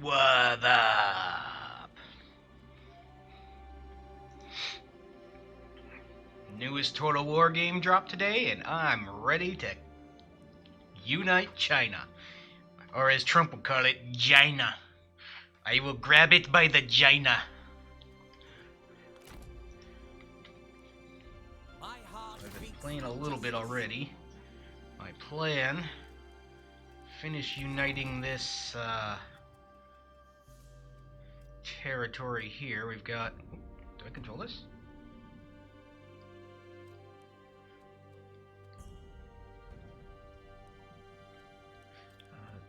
What up? Newest Total War game dropped today, and I'm ready to unite China. Or as Trump would call it, China. I will grab it by the China. I've been playing a little bit already. My plan, finish uniting this territory here. We've got... Do I control this?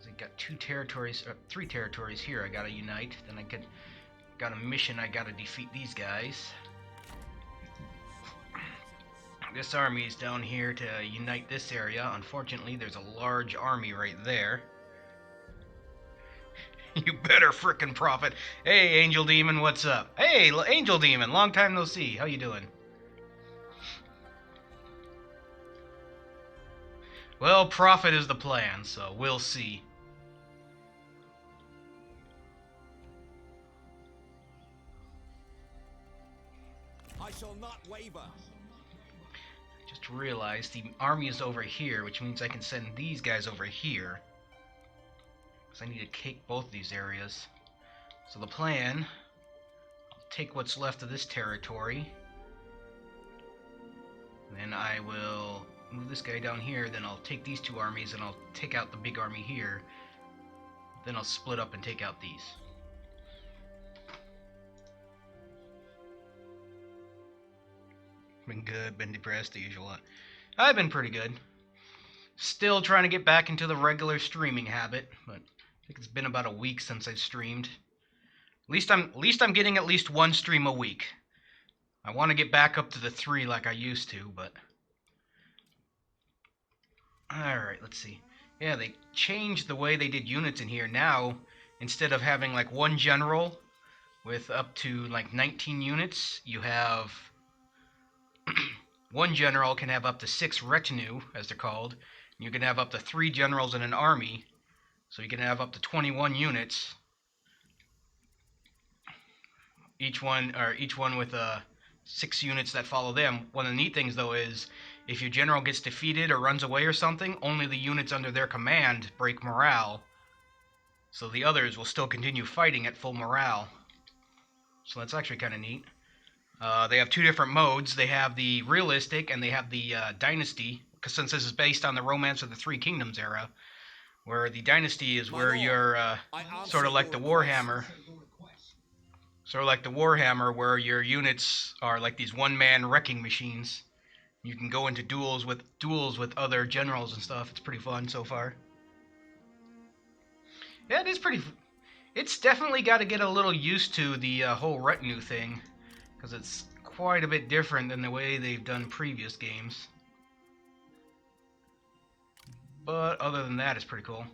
I got three territories here I gotta unite. Then got a mission I gotta defeat these guys. This army is down here to unite this area. Unfortunately, there's a large army right there. You better frickin' profit. Hey, Angel Demon, what's up? Hey, Angel Demon, long time no see. How you doing? Well, profit is the plan, so we'll see. I shall not waver. Just realized the army is over here, which means I can send these guys over here. Because I need to take both these areas. So the plan, I'll take what's left of this territory. Then I will move this guy down here, then I'll take these two armies and I'll take out the big army here. Then I'll split up and take out these. Been good, been depressed, the usual. I've been pretty good. Still trying to get back into the regular streaming habit, but I think it's been about a week since I've streamed. At least I'm getting at least one stream a week. I want to get back up to the 3 like I used to, but... Alright, let's see. Yeah, they changed the way they did units in here. Now, instead of having like one general with up to like 19 units, you have... one general can have up to 6 retinue, as they're called. You can have up to 3 generals in an army, so you can have up to 21 units. Each one with 6 units that follow them. One of the neat things, though, is if your general gets defeated or runs away or something, only the units under their command break morale. So the others will still continue fighting at full morale. So that's actually kind of neat. They have 2 different modes. They have the realistic and they have the dynasty, because since this is based on the Romance of the Three Kingdoms era, where the dynasty is where you're sort of like the Warhammer. Sort of like the Warhammer, where your units are like these one-man wrecking machines. You can go into duels with other generals and stuff. It's pretty fun so far. Yeah, it is pretty... It's definitely got to get a little used to the whole retinue thing, because it's quite a bit different than the way they've done previous games. But other than that, it's pretty cool.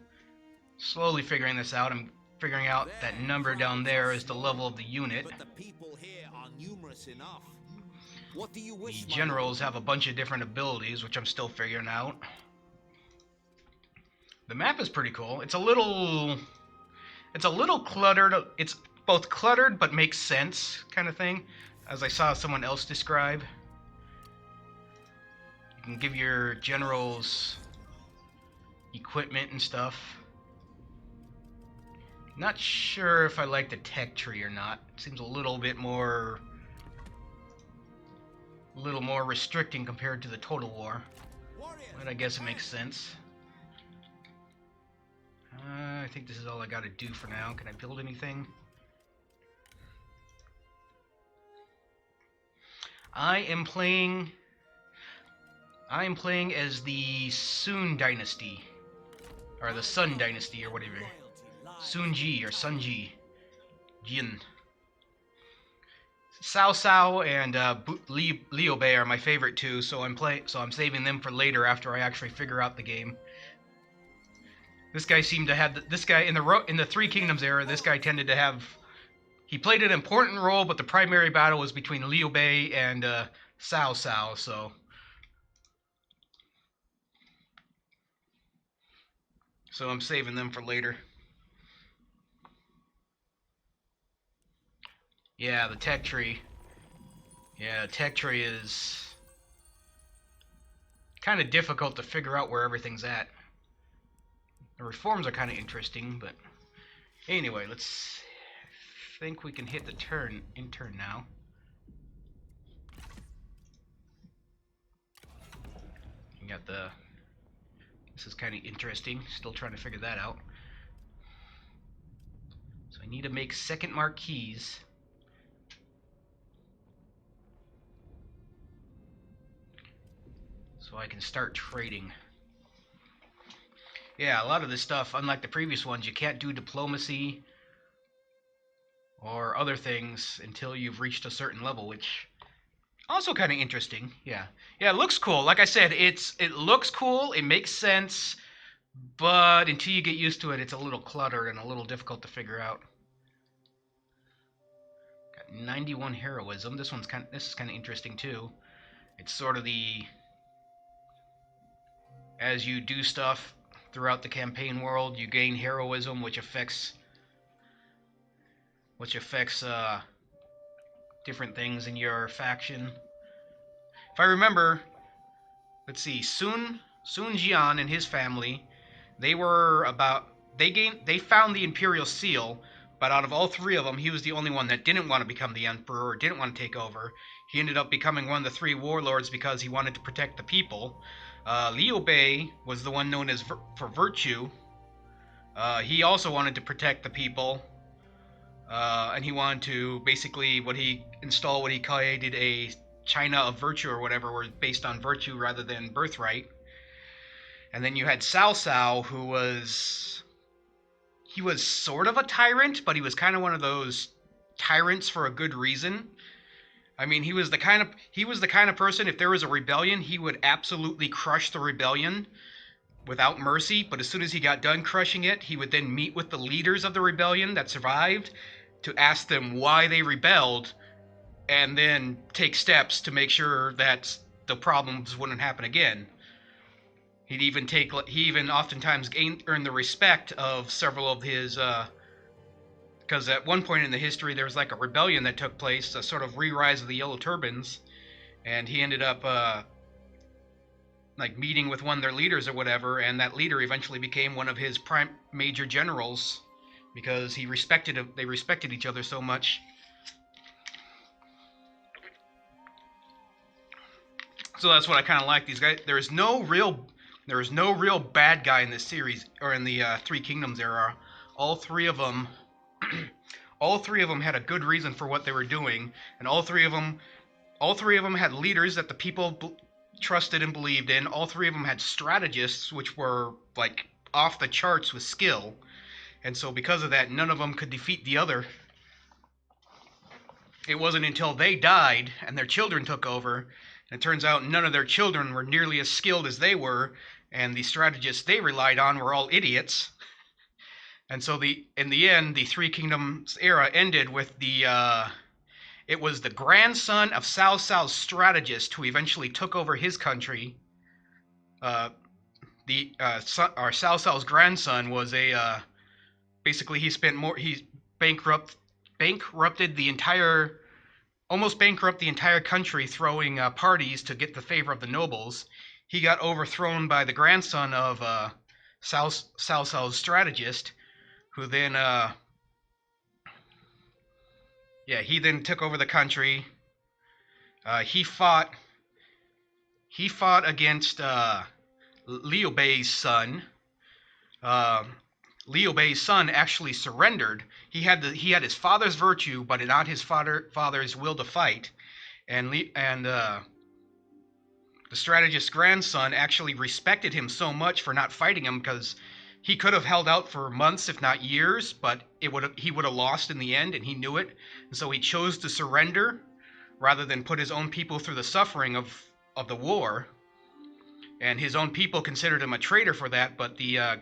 Slowly figuring this out. I'm figuring out that number down there is the level of the unit. But the people here are numerous enough. What do you wish, The generals have a bunch of different abilities, which I'm still figuring out. The map is pretty cool. It's a little cluttered. It's both cluttered but makes sense, kind of thing, as I saw someone else describe. You can give your generals equipment and stuff. Not sure if I like the tech tree or not. It seems a little more restricting compared to the Total War. But I guess it makes sense. I think this is all I gotta do for now. Can I build anything? I am playing as the Sun Dynasty. Or the Sun Dynasty, or whatever. Sunji or Sunji. Jian. Cao Cao and Liu Bei are my favorite two, so I'm saving them for later after I actually figure out the game. This guy seemed to have this guy in the Three Kingdoms era. This guy tended to have. He played an important role, but the primary battle was between Liu Bei and Cao Cao. So I'm saving them for later. Yeah, the tech tree. Yeah, tech tree is kind of difficult to figure out where everything's at. The reforms are kind of interesting, but anyway, let's think we can hit the intern now. You got the. This is kind of interesting. Still trying to figure that out. So I need to make second marquees. So I can start trading. Yeah, a lot of this stuff, unlike the previous ones, you can't do diplomacy or other things until you've reached a certain level, which also kind of interesting. Yeah, yeah, it looks cool. Like I said, it looks cool. It makes sense, but until you get used to it, it's a little cluttered and a little difficult to figure out. Got 91 heroism. This is kind of interesting too. It's sort of the as you do stuff throughout the campaign world, you gain heroism, which affects different things in your faction. If I remember, let's see, Sun Jian and his family, they found the Imperial Seal, but out of all three of them, he was the only one that didn't want to become the Emperor or didn't want to take over. He ended up becoming one of the three warlords because he wanted to protect the people. Liu Bei was the one known as for virtue. He also wanted to protect the people, and he wanted to basically install what he created a China of virtue or whatever, were based on virtue rather than birthright. And then you had Cao Cao, who was sort of a tyrant, but he was kind of one of those tyrants for a good reason. I mean, he was the kind of person, if there was a rebellion, he would absolutely crush the rebellion without mercy, but as soon as he got done crushing it, he would then meet with the leaders of the rebellion that survived to ask them why they rebelled, and then take steps to make sure that the problems wouldn't happen again. He even oftentimes earned the respect of several of his, because at one point in the history there was like a rebellion that took place, a sort of re-rise of the Yellow Turbans, and he ended up like meeting with one of their leaders or whatever, and that leader eventually became one of his prime major generals because they respected each other so much. So that's what I kind of like. These guys, there is no real bad guy in this series or in the Three Kingdoms era. All three of them had a good reason for what they were doing, and all three of them had leaders that the people trusted and believed in. All three of them had strategists, which were like off the charts with skill, and so because of that, none of them could defeat the other. It wasn't until they died and their children took over, and it turns out none of their children were nearly as skilled as they were, and the strategists they relied on were all idiots. And so in the end, the Three Kingdoms era ended with it was the grandson of Cao Cao's strategist who eventually took over his country. Cao Cao's grandson was basically he almost bankrupted the entire country, throwing parties to get the favor of the nobles. He got overthrown by the grandson of Cao Cao's strategist, who then he then took over the country. He fought against Liu Bei's son. Liu Bei's son actually surrendered. He had his father's virtue, but not his father's will to fight. And the strategist's grandson actually respected him so much for not fighting him, because he could have held out for months, if not years, but he would have lost in the end, and he knew it. And so he chose to surrender rather than put his own people through the suffering of the war. And his own people considered him a traitor for that, but the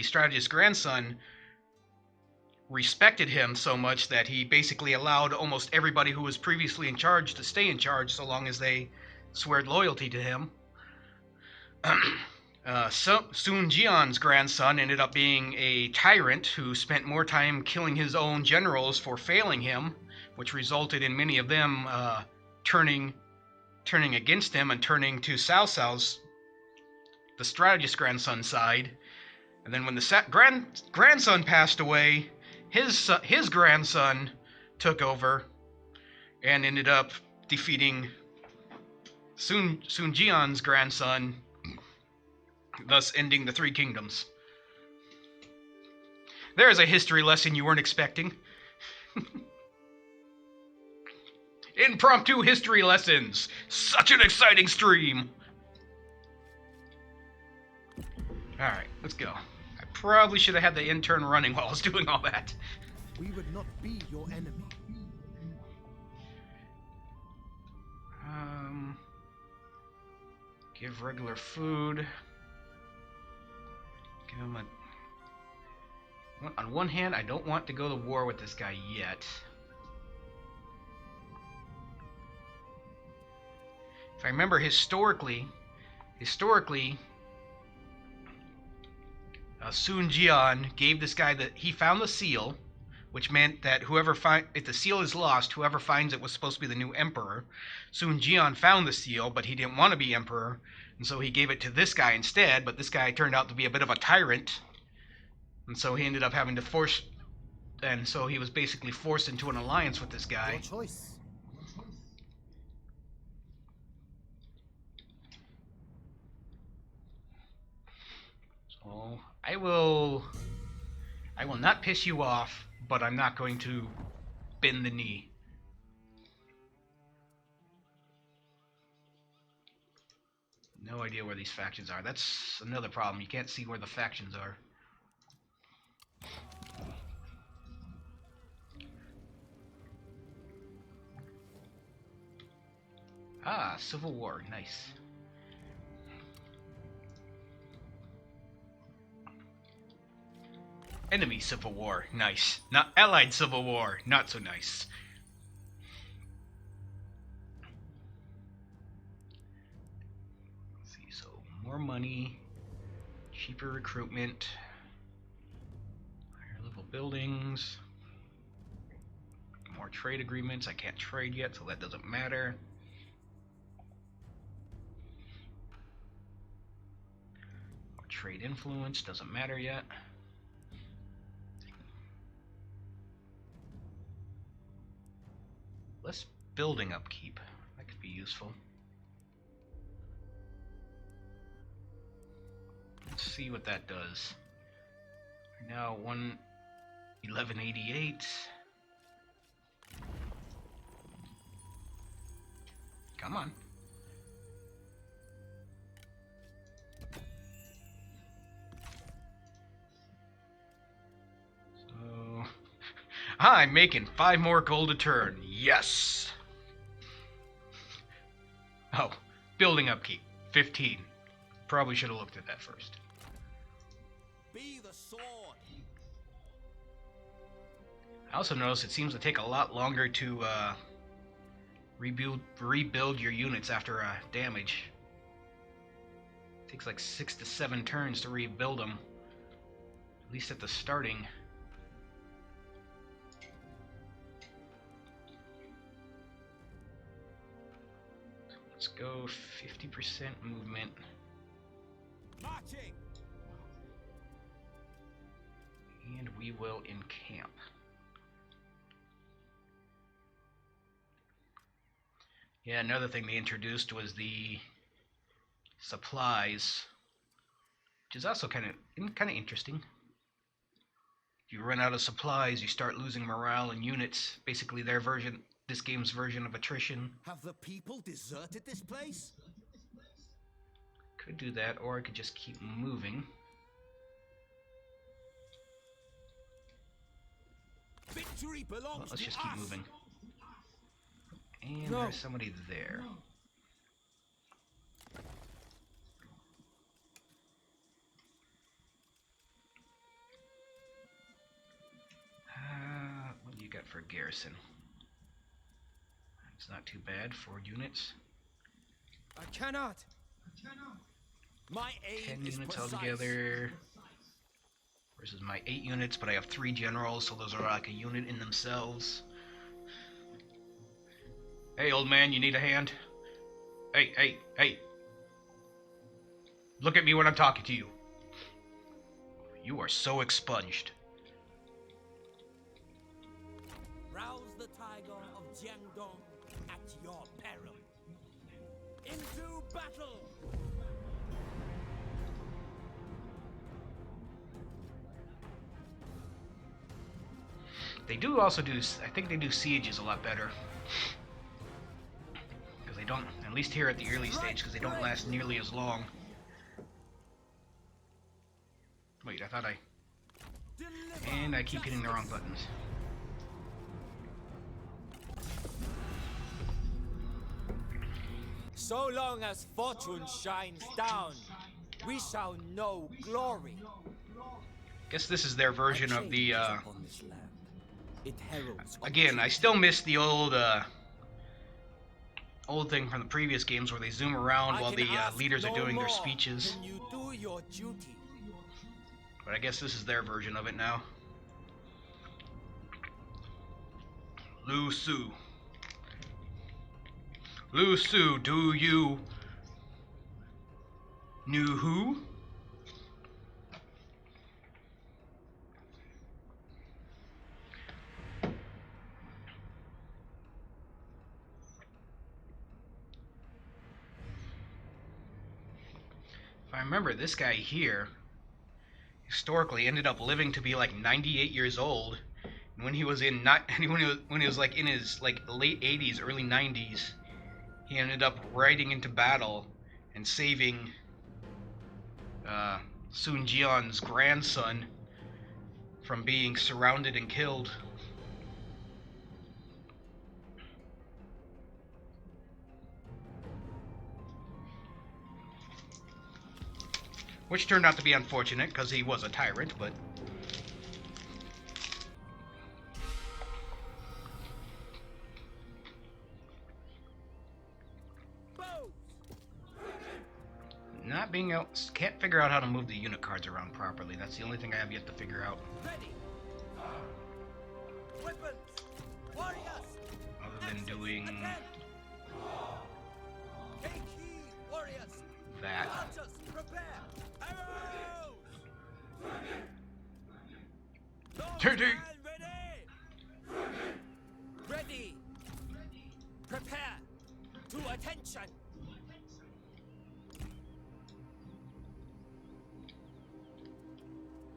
strategist's grandson respected him so much that he basically allowed almost everybody who was previously in charge to stay in charge so long as they swore loyalty to him. Sun Jian's grandson ended up being a tyrant who spent more time killing his own generals for failing him, which resulted in many of them turning against him and turning to Cao Cao's, the strategist grandson's side. And then when the grandson passed away, his grandson took over and ended up defeating Sun Jian's grandson, thus ending the Three Kingdoms. There's a history lesson you weren't expecting. Impromptu history lessons. Such an exciting stream. Alright, let's go. I probably should have had the intern running while I was doing all that. We would not be your enemy. Give regular food. Give him a... On one hand, I don't want to go to war with this guy yet. If I remember historically, Sun Jian gave this guy he found the seal, which meant that if the seal is lost, whoever finds it was supposed to be the new emperor. Sun Jian found the seal, but he didn't want to be emperor, and so he gave it to this guy instead, but this guy turned out to be a bit of a tyrant, and so he ended up having to and so he was basically forced into an alliance with this guy. Your choice. So I will not piss you off, but I'm not going to bend the knee. No idea where these factions are. That's another problem. You can't see where the factions are. Ah, Civil War. Nice. Enemy Civil War. Nice. Not Allied Civil War. Not so nice. Let's see, so more money, cheaper recruitment, higher level buildings, more trade agreements. I can't trade yet, so that doesn't matter. More trade influence doesn't matter yet. Less building upkeep. That could be useful. Let's see what that does. Now 1188. Come on. So I'm making 5 more gold a turn. Yes. Oh, building upkeep 15. Probably should have looked at that first. Be the sword. I also noticed it seems to take a lot longer to rebuild your units after damage. It takes like 6 to 7 turns to rebuild them, at least at the starting. Let's go 50% movement. Marching. And we will encamp. Yeah, another thing they introduced was the supplies, which is also kind of interesting. If you run out of supplies, you start losing morale and units. Basically, this game's version of attrition. Have the people deserted this place? Could do that, or I could just keep moving. Victory belongs Well, let's to just keep us. moving. And No. there's somebody there. What do you got for garrison? It's not too bad, 4 units. I cannot. My aim 10 is units precise. altogether. Versus my 8 units, but I have 3 generals, so those are like a unit in themselves. Hey, old man, you need a hand? Hey, hey, hey. Look at me when I'm talking to you. You are so expunged. Rouse the tiger of Jiangdong at your peril. Into battle! They do also do, I think they do sieges a lot better. Because they don't, at least here at the early stage, because they don't last nearly as long. Wait, I thought I... And I keep hitting the wrong buttons. So long as fortune shines down, we shall know glory. Guess this is their version of the, It heralds again, I still miss the old, old thing from the previous games where they zoom around while the leaders are doing their speeches. Can you do your duty? But I guess this is their version of it now. Lu Su. Lu Su, do you... Knew who? If I remember, this guy here historically ended up living to be like 98 years old. And when he was in when he was like in his like late 80s, early 90s, he ended up riding into battle and saving Sun Jian's grandson from being surrounded and killed. Which turned out to be unfortunate, because he was a tyrant, but... Not being able... Can't figure out how to move the unit cards around properly. That's the only thing I have yet to figure out. Ready. Weapons. Warriors. Other than doing... Take heed, warriors. that. Archers, prepare. Arrows. Ready. Ready. Ready. Prepare. To attention.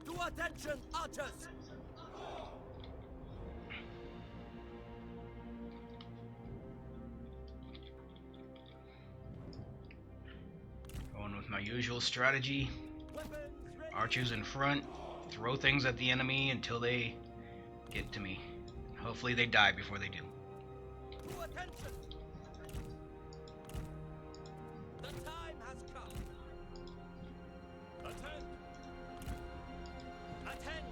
To attention, archers. Going with my usual strategy. Weapons ready. Archers in front. Throw things at the enemy until they get to me. Hopefully they die before they do. To attention. The time has come. Attend. Attend.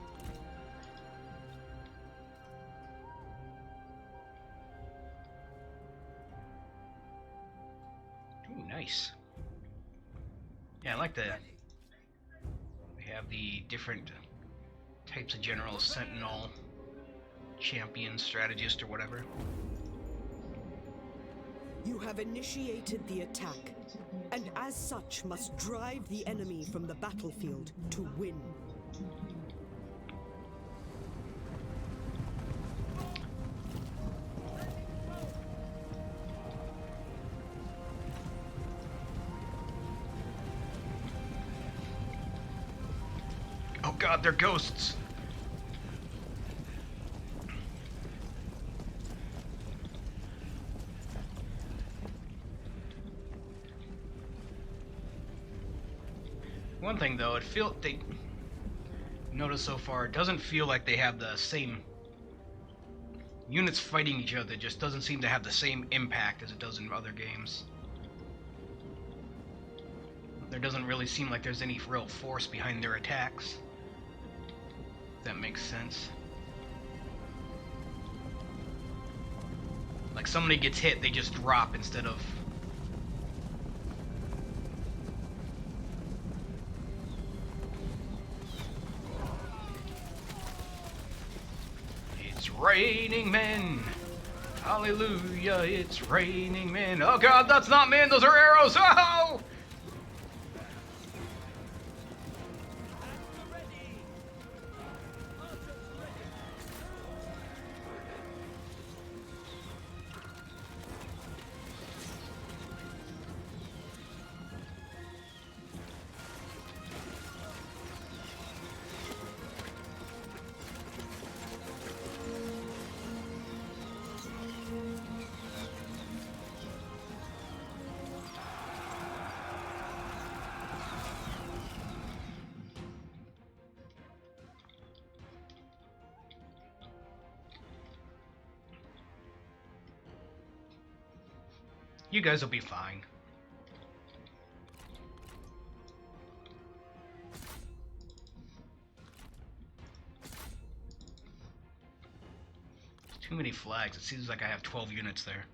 Ooh, nice. Yeah, I like the... We have the different types of generals, sentinel, champion, strategist, or whatever. You have initiated the attack, and as such must drive the enemy from the battlefield to win. Oh god, they're ghosts! One thing though, they notice so far, it doesn't feel like they have the same units fighting each other. It just doesn't seem to have the same impact as it does in other games. There doesn't really seem like there's any real force behind their attacks. If that makes sense. Like somebody gets hit, they just drop instead of... It's raining men! Hallelujah, it's raining men. Oh god, that's not men, those are arrows! Oh! You guys will be fine. Too many flags. It seems like I have 12 units there.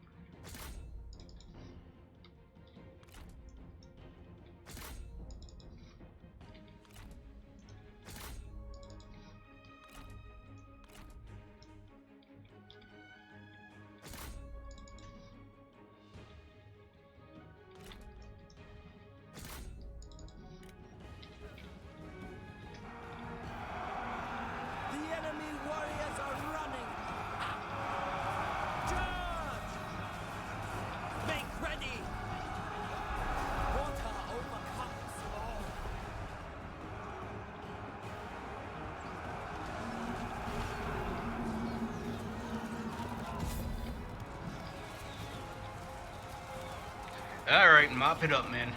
Alright, mop it up, man.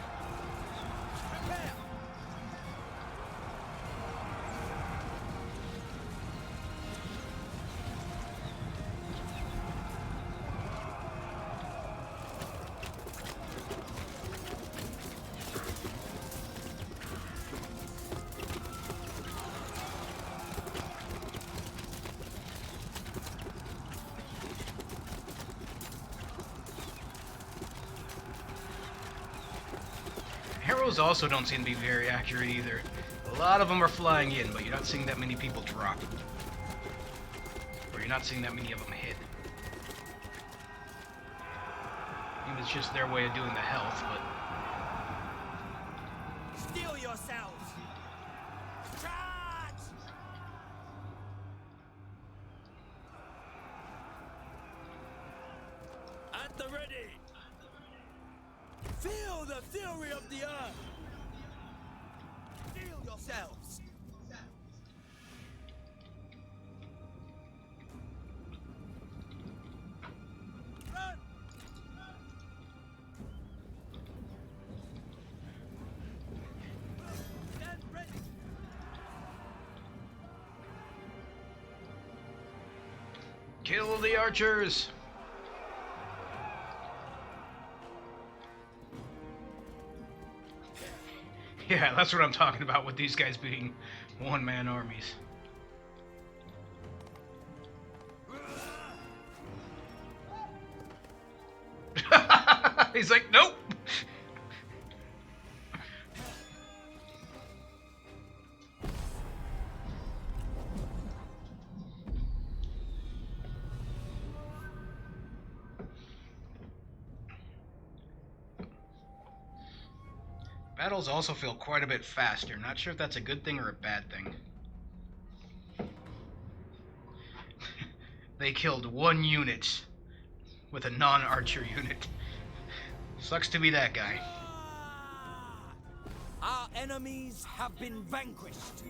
Arrows also don't seem to be very accurate either. A lot of them are flying in, but you're not seeing that many people drop. Or you're not seeing that many of them hit. Maybe it's just their way of doing the health, but... Steel yourselves! Charge! At the ready! Feel the fury of the earth! Steel yourselves! Run! Stand ready! Kill the archers! Yeah, that's what I'm talking about with these guys being one-man armies. He's like, nope! Battles also feel quite a bit faster. Not sure if that's a good thing or a bad thing. They killed one unit with a non-archer unit. Sucks to be that guy. Our enemies have been vanquished.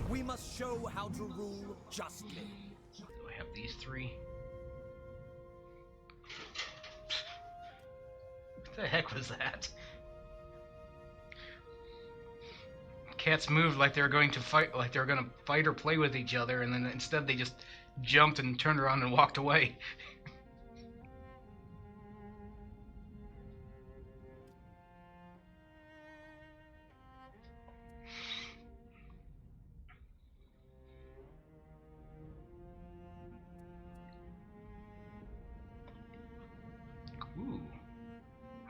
We must show how to rule justly. Do I have these three? What the heck was that? Cats moved like they were going to fight, like they were going to fight or play with each other, and then instead they just jumped and turned around and walked away. Ooh.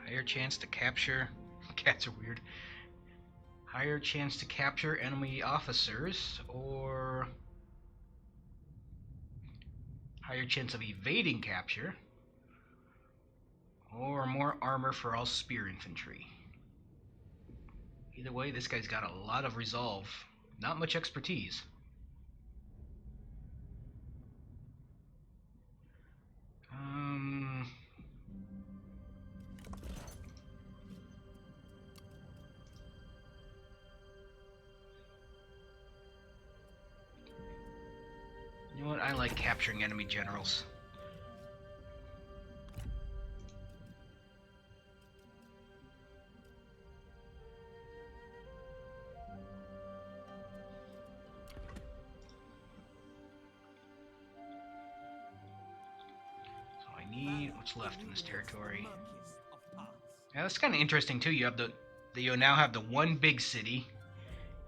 Higher chance to capture. Cats are weird. Higher chance to capture enemy officers, or higher chance of evading capture, or more armor for all spear infantry. Either way, this guy's got a lot of resolve. Not much expertise. You know what? I like capturing enemy generals. So I need what's left in this territory. Yeah, that's kind of interesting too. You now have the one big city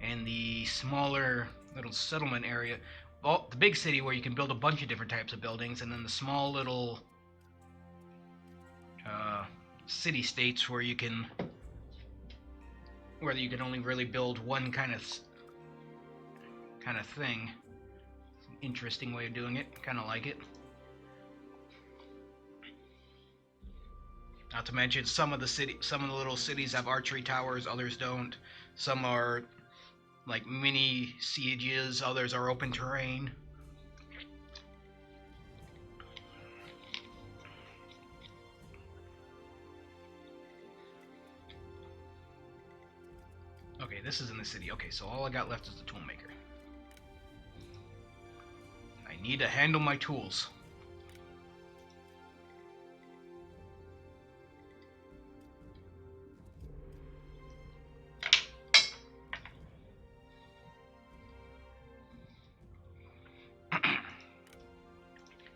and the smaller little settlement area. Well, the big city where you can build a bunch of different types of buildings, and then the small little city states where you can only really build one kind of thing. It's an interesting way of doing it. Kind of like it. Not to mention some of the little cities have archery towers, others don't. Some are like mini sieges, others are open terrain. Okay, this is in the city. Okay, so all I got left is the toolmaker. I need to handle my tools.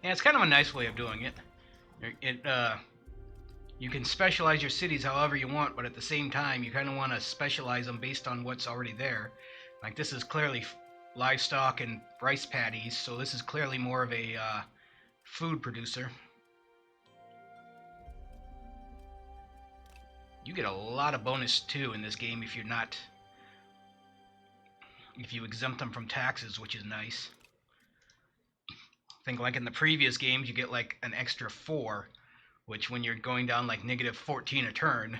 Yeah, it's kind of a nice way of doing it. You can specialize your cities however you want, but at the same time, you kind of want to specialize them based on what's already there. Like, this is clearly livestock and rice paddies, so this is clearly more of a food producer. You get a lot of bonus too in this game if you exempt them from taxes, which is nice. I think like in the previous games you get like an extra 4, which when you're going down like -14 a turn.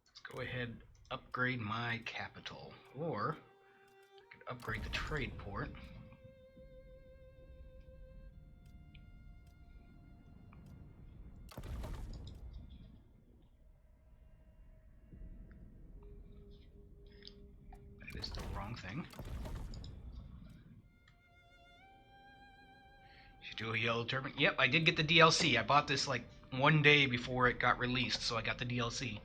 Let's go ahead and upgrade my capital, or I could upgrade the trade port. That is the wrong thing. Should do a yellow turban. Yep, I did get the DLC. I bought this like one day before it got released, so I got the DLC.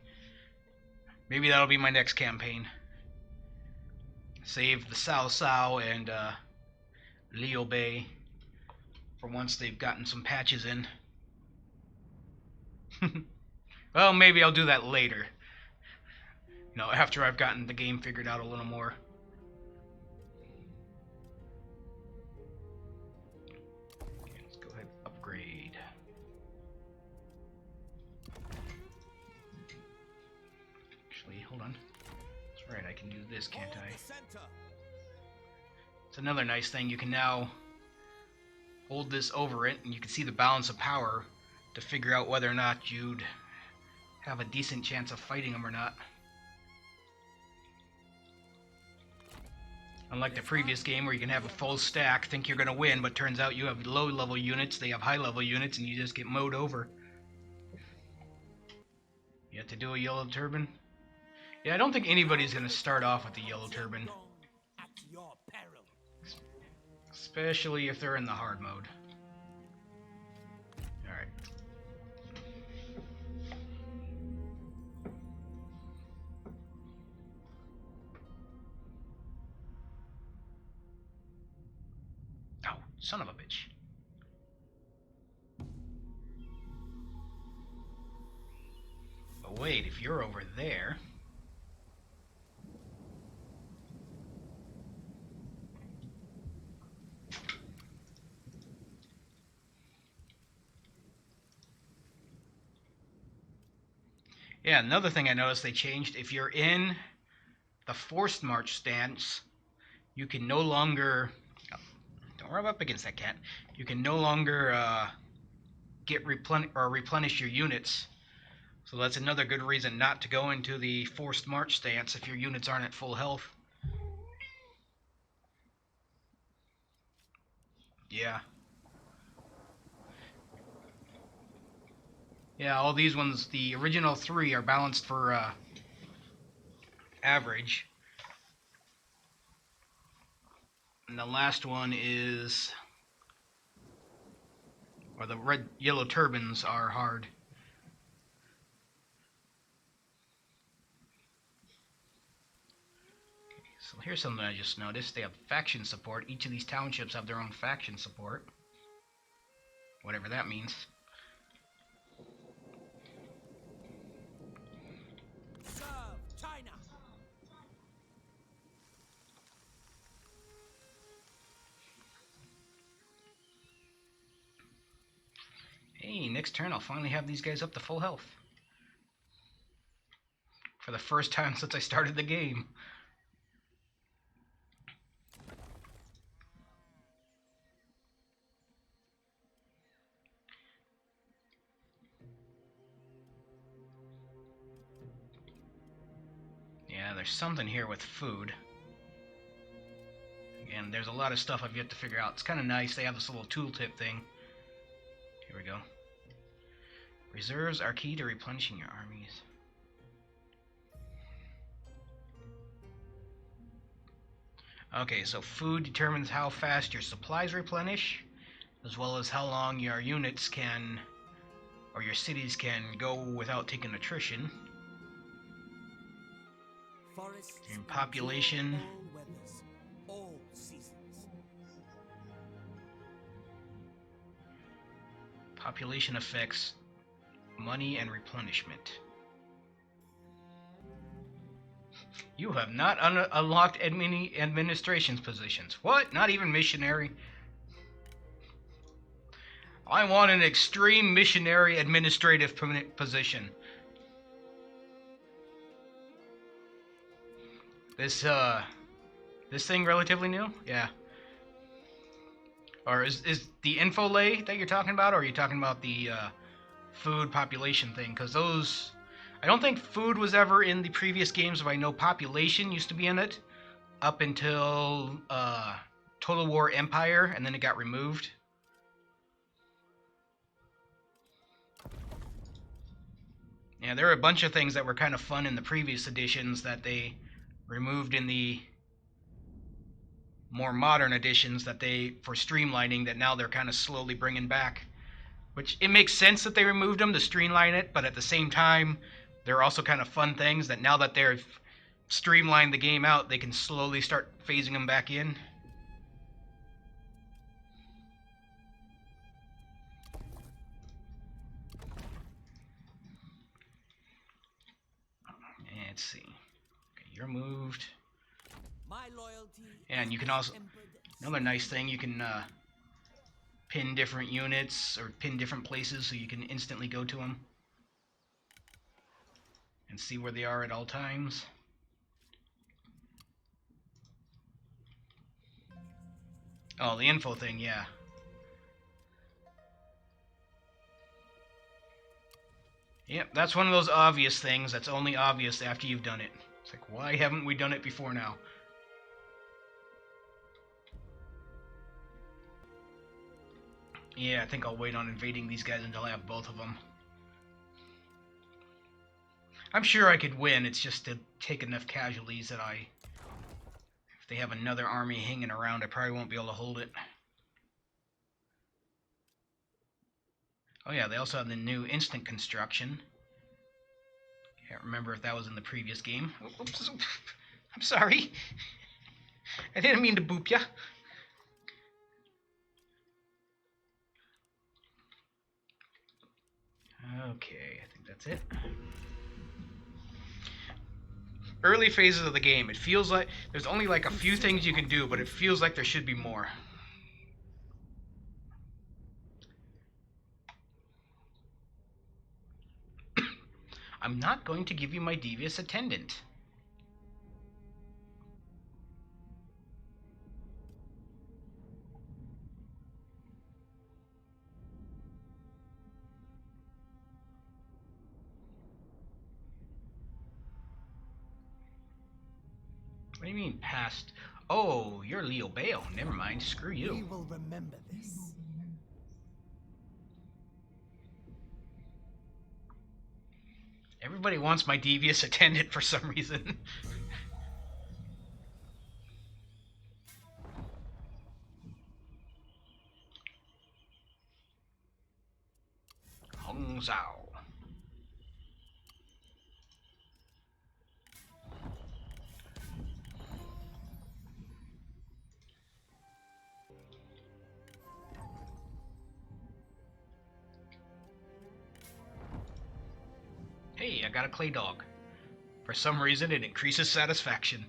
Maybe that'll be my next campaign. Save the Cao Cao and Liu Bei for once they've gotten some patches in. Well, maybe I'll do that later. You know, after I've gotten the game figured out a little more. Okay, let's go ahead and upgrade. Actually, hold on. That's right, I can do this, can't I? It's another nice thing. You can now hold this over it, and you can see the balance of power to figure out whether or not you'd have a decent chance of fighting them or not. Unlike the previous game where you can have a full stack, think you're going to win, but turns out you have low-level units, they have high-level units, and you just get mowed over. You have to do a yellow turban? Yeah, I don't think anybody's going to start off with the yellow turban. Especially if they're in the hard mode. Alright. Oh, son of a bitch. But wait, if you're over there... Yeah, another thing I noticed they changed, if you're in the forced march stance, you can no longer, don't rub up against that cat, you can no longer replenish your units. So that's another good reason not to go into the forced march stance if your units aren't at full health. Yeah. Yeah, all these ones, the original 3 are balanced for average. And the last one is, or the red, yellow turbans are hard. So here's something I just noticed. They have faction support. Each of these townships have their own faction support. Whatever that means. Serve China. Hey, next turn I'll finally have these guys up to full health. For the first time since I started the game. Yeah, there's something here with food. Again, there's a lot of stuff I've yet to figure out. It's kind of nice. They have this little tooltip thing. Here we go. Reserves are key to replenishing your armies. Okay, so food determines how fast your supplies replenish, as well as how long your units can, or your cities can go without taking attrition. Forests In population, all weathers, all seasons. population affects money and replenishment. You have not unlocked many administration's positions. What? Not even missionary? I want an extreme missionary administrative position. This thing relatively new? Yeah. Or is the info lay that you're talking about, or are you talking about the food population thing? Because those, I don't think food was ever in the previous games, but I know population used to be in it up until Total War Empire, and then it got removed. Yeah, there were a bunch of things that were kind of fun in the previous editions that they removed in the more modern editions that they, for streamlining, that now they're kind of slowly bringing back. Which, it makes sense that they removed them to streamline it, but at the same time, there are also kind of fun things that now that they've streamlined the game out, they can slowly start phasing them back in. Let's see. Okay, you're moved. My loyalty. And you can also, another nice thing, you can pin different units or pin different places so you can instantly go to them and see where they are at all times. Oh, the info thing, yeah. Yep, that's one of those obvious things that's only obvious after you've done it. It's like, why haven't we done it before now? Yeah, I think I'll wait on invading these guys until I have both of them. I'm sure I could win, it's just to take enough casualties that if they have another army hanging around, I probably won't be able to hold it. Oh yeah, they also have the new instant construction. Can't remember if that was in the previous game. Oops, I'm sorry. I didn't mean to boop ya. Okay, I think that's it. Early phases of the game, it feels like there's only like a few things you can do, but it feels like there should be more. I'm not going to give you my devious attendant. What do you mean, past? Oh, you're Leo Bale. Never mind. Screw you. We will remember this. Everybody wants my devious attendant for some reason. Hong Zhao. Hey, I got a clay dog. For some reason, it increases satisfaction.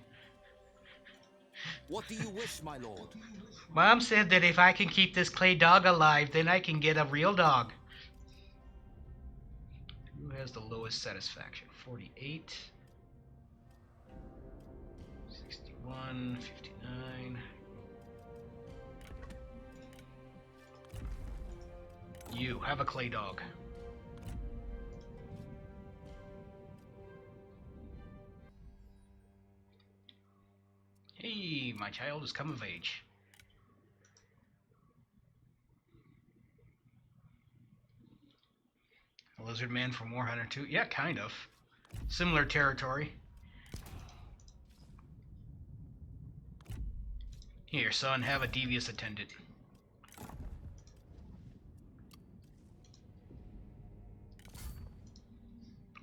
What do you wish, my lord? Mom said that if I can keep this clay dog alive, then I can get a real dog. Who has the lowest satisfaction? 48, 61, 59. You have a clay dog. Hey, my child has come of age. A lizard man from Warhunter 2? Yeah, kind of. Similar territory. Here, son, have a devious attendant.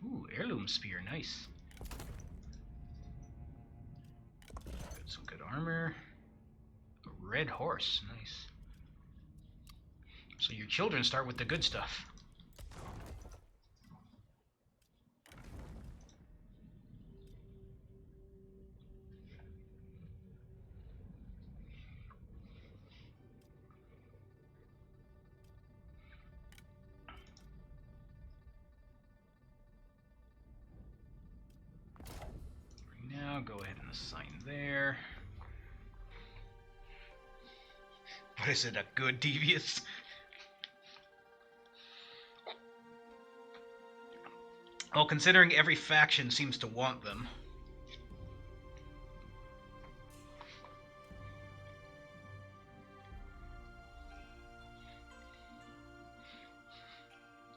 Ooh, heirloom spear, nice. Got some good armor. A red horse, nice. So your children start with the good stuff. Now go ahead and assign there. What is it, a good devious? Well, considering every faction seems to want them.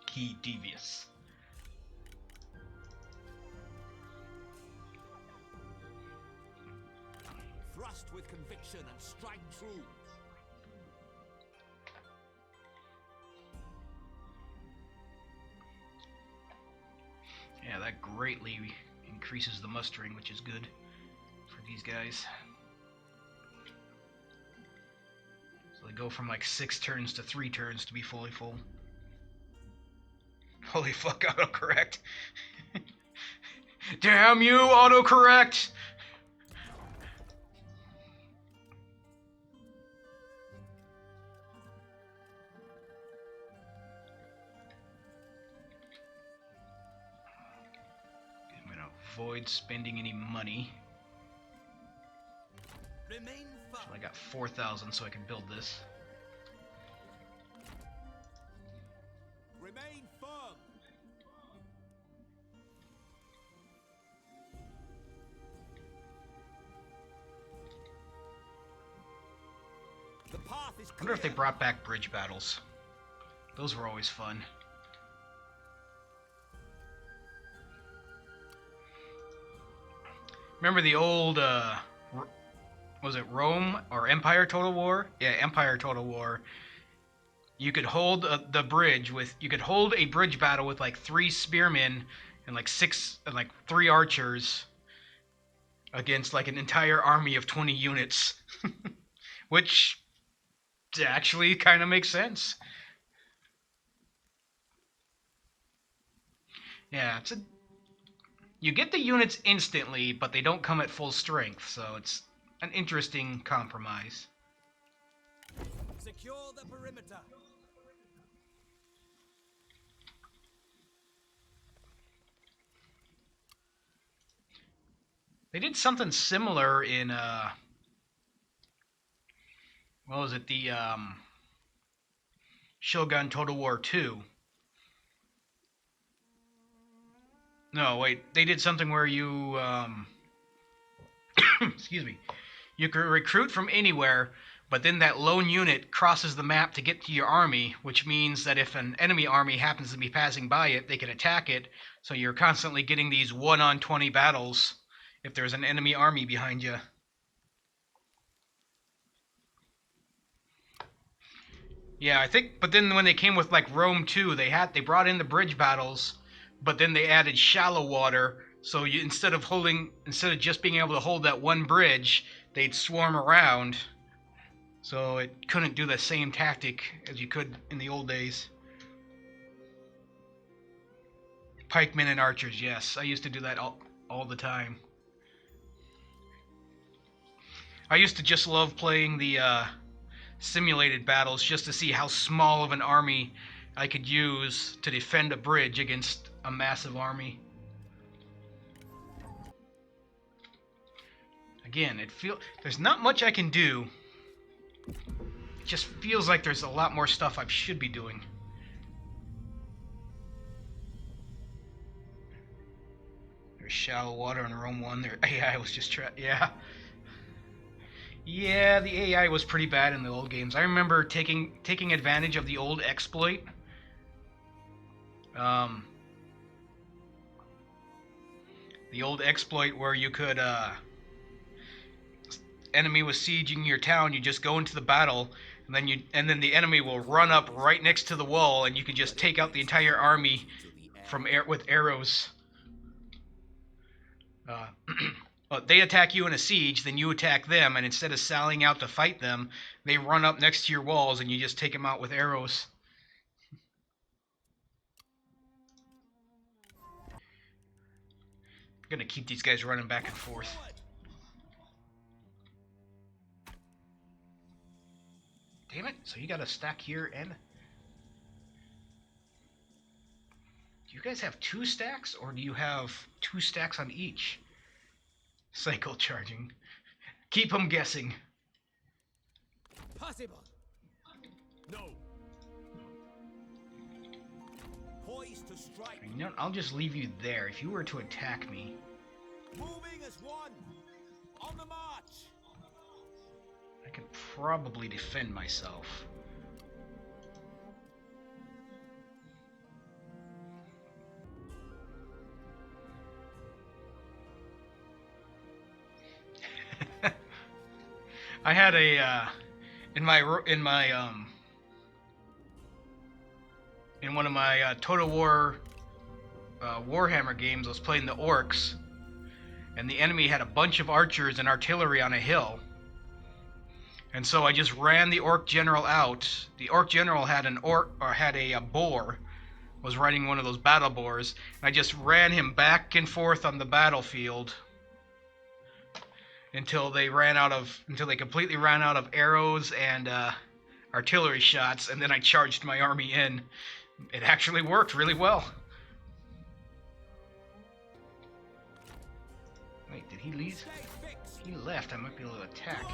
Key devious. Thrust with conviction and strike true. Yeah, that greatly increases the mustering, which is good for these guys. So they go from like 6 turns to 3 turns to be fully full. Holy fuck, autocorrect. Damn you, autocorrect! I'm gonna avoid spending any money. Remain firm. So I got 4,000 so I can build this. Remain firm. The path is I wonder if they clear. brought back bridge battles. Those were always fun. Remember the old, was it Rome or Empire Total War? Yeah, Empire Total War. You could hold the bridge with, you could hold a bridge battle with like 3 spearmen and like 3 archers against like an entire army of 20 units. Which actually kind of makes sense. Yeah, you get the units instantly, but they don't come at full strength, so it's an interesting compromise. Secure the perimeter. They did something similar in what was it, the Shogun Total War 2. No, wait, they did something where you excuse me. You can recruit from anywhere, but then that lone unit crosses the map to get to your army, which means that if an enemy army happens to be passing by it, they can attack it. So you're constantly getting these 1-on-20 battles if there's an enemy army behind you. Yeah, I think, but then when they came with like Rome 2, they brought in the bridge battles, but then they added shallow water. So you instead of just being able to hold that one bridge, they'd swarm around. So it couldn't do the same tactic as you could in the old days. Pikemen and archers, yes. I used to do that all the time. I used to just love playing the simulated battles just to see how small of an army I could use to defend a bridge against a massive army. Again, there's not much I can do. It just feels like there's a lot more stuff I should be doing. There's shallow water in Rome 1. Their AI was just yeah. Yeah, the AI was pretty bad in the old games. I remember taking advantage of the old exploit. The old exploit where you could enemy was sieging your town, you just go into the battle, and then the enemy will run up right next to the wall, and you can just take out the entire army from with arrows. They attack you in a siege, then you attack them, and instead of sallying out to fight them, they run up next to your walls, and you just take them out with arrows. I'm gonna keep these guys running back and forth. Damn it, so you got a stack here and... Do you guys have 2 stacks, or do you have 2 stacks on each? Cycle charging. Keep them guessing. Possible. No. Poised to strike. You know, I'll just leave you there. If you were to attack me... Moving as one. On the march. I can probably defend myself. I had a in one of my Total War Warhammer games, I was playing the orcs, and the enemy had a bunch of archers and artillery on a hill. And so I just ran the orc general out. The orc general had a boar, was riding one of those battle boars, and I just ran him back and forth on the battlefield until they completely ran out of arrows and artillery shots, and then I charged my army in. It actually worked really well. Wait, did he leave? If he left, I might be able to attack.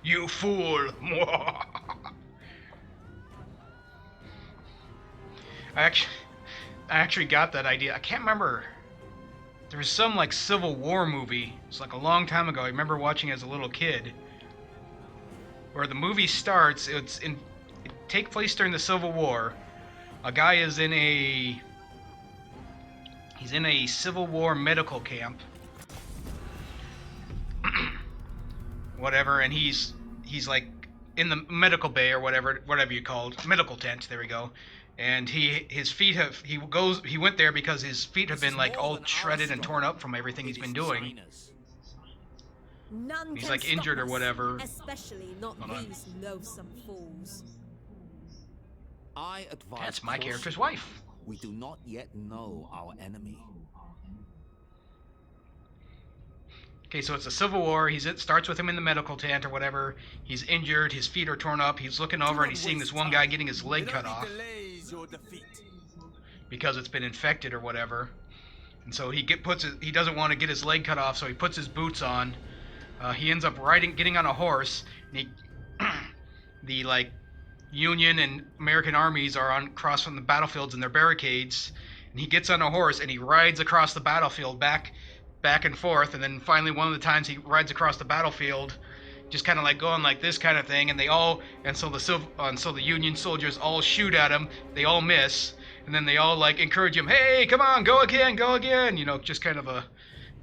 You fool! I actually got that idea. I can't remember. There was some like Civil War movie. It's like a long time ago. I remember watching as a little kid. Where the movie starts, it takes place during the Civil War. A guy is he's in a Civil War medical camp. Whatever, and he's like in the medical bay or whatever you call it, medical tent. There we go. And he went there because his feet have been like all shredded and torn up from everything he's been doing. None He's can like injured stop or us, whatever. Especially not these loathsome fools. I advise That's my caution. character's wife. We do not yet know our enemy. Okay, so it's a Civil War. It starts with him in the medical tent or whatever. He's injured. His feet are torn up. He's looking over and he's seeing this one guy getting his leg cut off. because it's been infected or whatever. And so he doesn't want to get his leg cut off, so he puts his boots on. He ends up getting on a horse, and the like Union and American armies are across from the battlefields in their barricades, and he gets on a horse and he rides across the battlefield back and forth, and then finally one of the times he rides across the battlefield, just kind of like going like this kind of thing, and so the Union soldiers all shoot at him, they all miss, and then they all like encourage him, hey, come on, go again, just kind of a,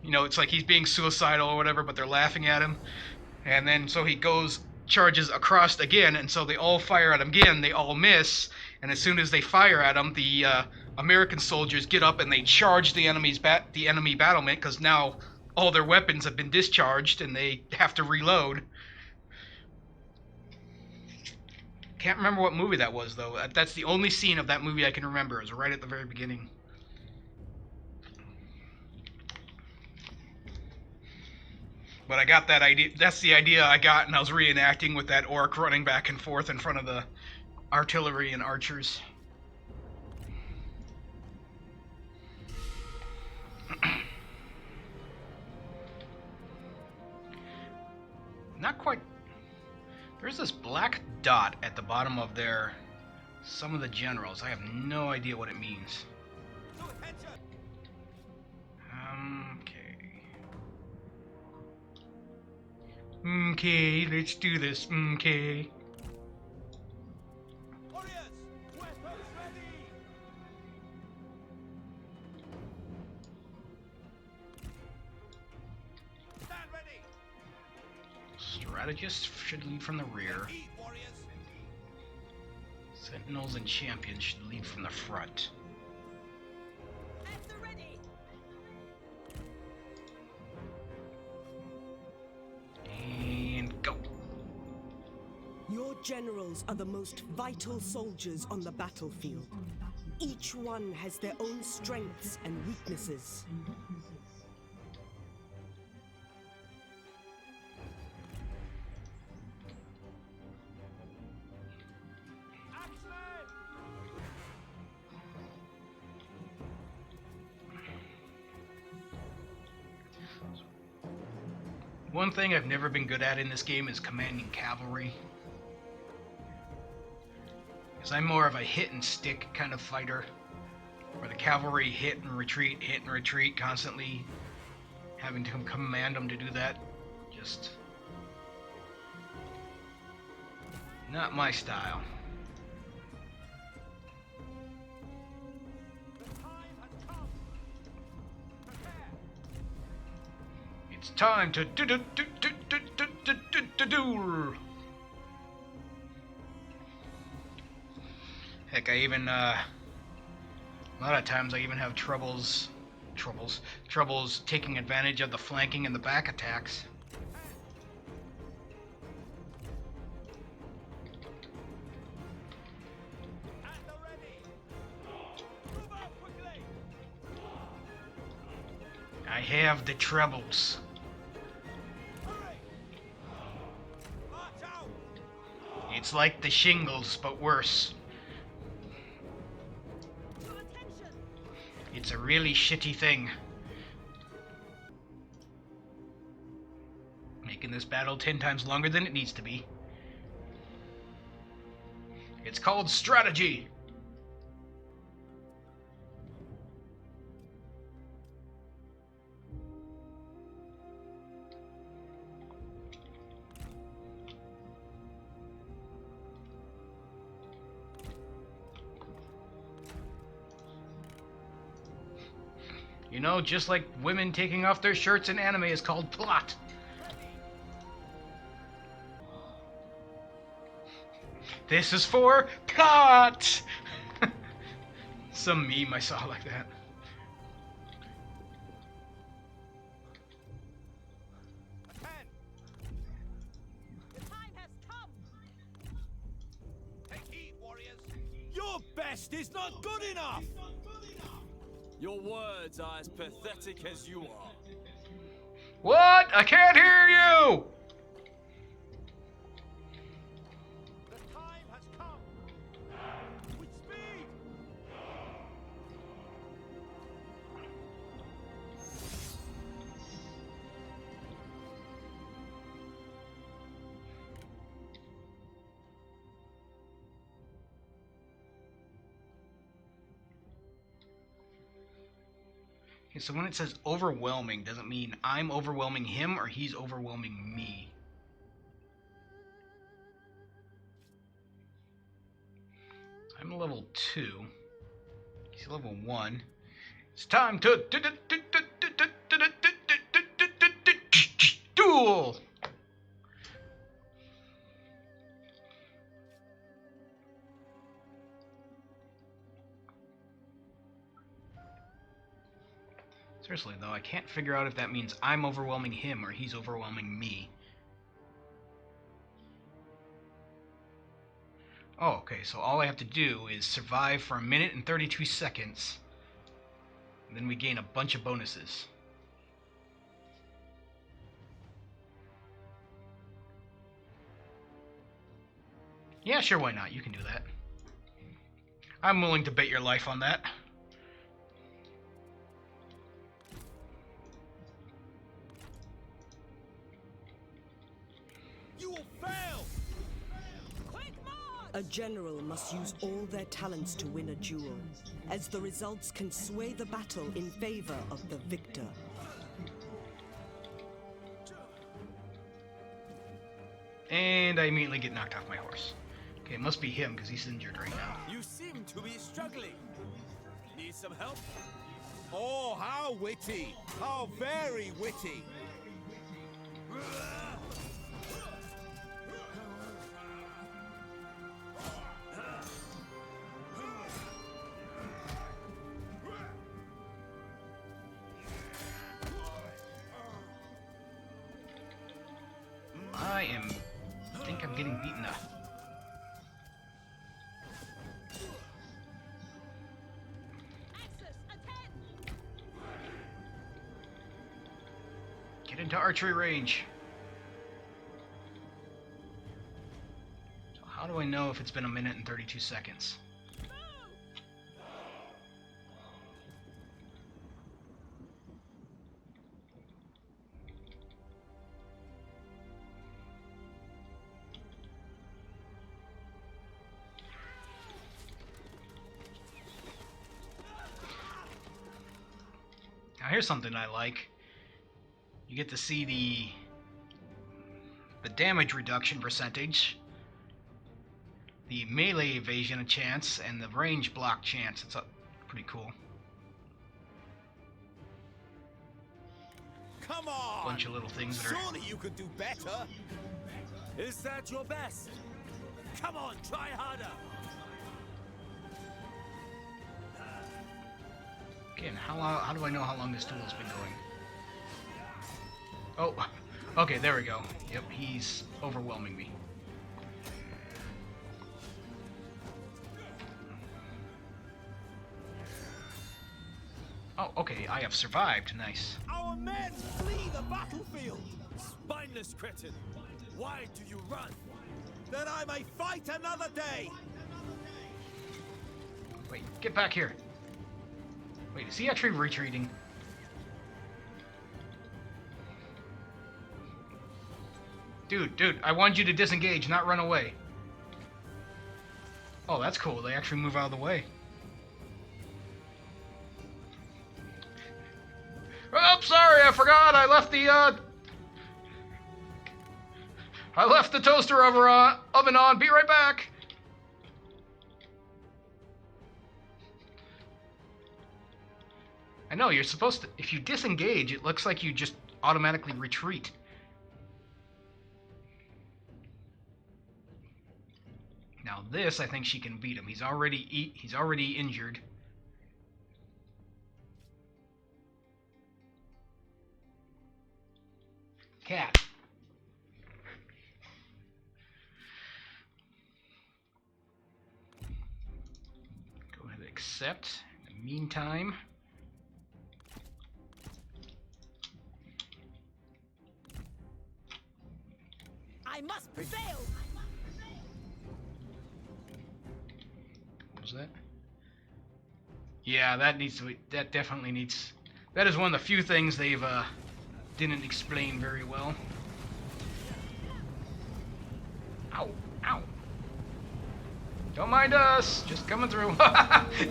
it's like he's being suicidal or whatever, but they're laughing at him, and then so he charges across again, and so they all fire at him again, they all miss, and as soon as they fire at him, the American soldiers get up and they charge the enemy battlement, because now all their weapons have been discharged and they have to reload. Can't remember what movie that was, though. That's the only scene of that movie I can remember, is right at the very beginning. But I got that idea. That's the idea I got, and I was reenacting with that orc running back and forth in front of the artillery and archers. Not quite. There's this black dot at the bottom of some of the generals. I have no idea what it means. Okay, let's do this. Okay. Warriors, weapons ready. Stand ready. Strategists should lead from the rear. Eat, warriors. Sentinels and champions should lead from the front. At the ready. And go. Your generals are the most vital soldiers on the battlefield. Each one has their own strengths and weaknesses. One thing I've never been good at in this game is commanding cavalry. Because I'm more of a hit and stick kind of fighter, where the cavalry hit and retreat constantly. Having to command them to do that, just not my style. It's time to do. Heck, I even a lot of times I even have troubles taking advantage of the flanking and the back attacks. I have the troubles. It's like the shingles, but worse. It's a really shitty thing. Making this battle 10 times longer than it needs to be. It's called strategy. You know, just like women taking off their shirts in anime is called plot. This is for plot! Some meme I saw like that. The time has come. Take heed, warriors. Your best is not good enough. Your words are as pathetic as you are. What? I can't hear you! The time has come. With speed. so when it says overwhelming, does it mean I'm overwhelming him or he's overwhelming me? I'm level 2. He's level 1. It's time to duel! Seriously, though, I can't figure out if that means I'm overwhelming him or he's overwhelming me. Oh, okay, so all I have to do is survive for 1 minute and 32 seconds. And then we gain a bunch of bonuses. Yeah, sure, why not? You can do that. I'm willing to bet your life on that. You will fail! Quick march! A general must use all their talents to win a duel, as the results can sway the battle in favor of the victor. And I immediately get knocked off my horse. Okay, it must be him, because he's injured right now. You seem to be struggling. Need some help? Oh, how witty! How very witty! I think I'm getting beaten up. Axis, attend! Get into archery range. So how do I know if it's been 1 minute and 32 seconds? Now here's something I like. You get to see the damage reduction percentage, the melee evasion chance, and the range block chance. It's pretty cool. Come on! Bunch of little things that are... Surely you could do better! Is that your best? Come on, try harder! Again, how do I know how long this duel's been going? Oh, okay, there we go. Yep, he's overwhelming me. Oh, okay, I have survived. Nice. Our men flee the battlefield! Spineless cretin! Why do you run? That I may fight another day! Wait, get back here. Wait, is he actually retreating? Dude, I want you to disengage, not run away. Oh, that's cool. They actually move out of the way. Oh, sorry, I forgot. I left the toaster oven on. Be right back. I know, you're supposed to... If you disengage, it looks like you just automatically retreat. Now this, I think she can beat him. He's already injured. Cat. Go ahead and accept. In the meantime... I must prevail! What was that? Yeah, that needs to... That definitely needs... That is one of the few things they've, didn't explain very well. Ow, ow. Don't mind us, just coming through.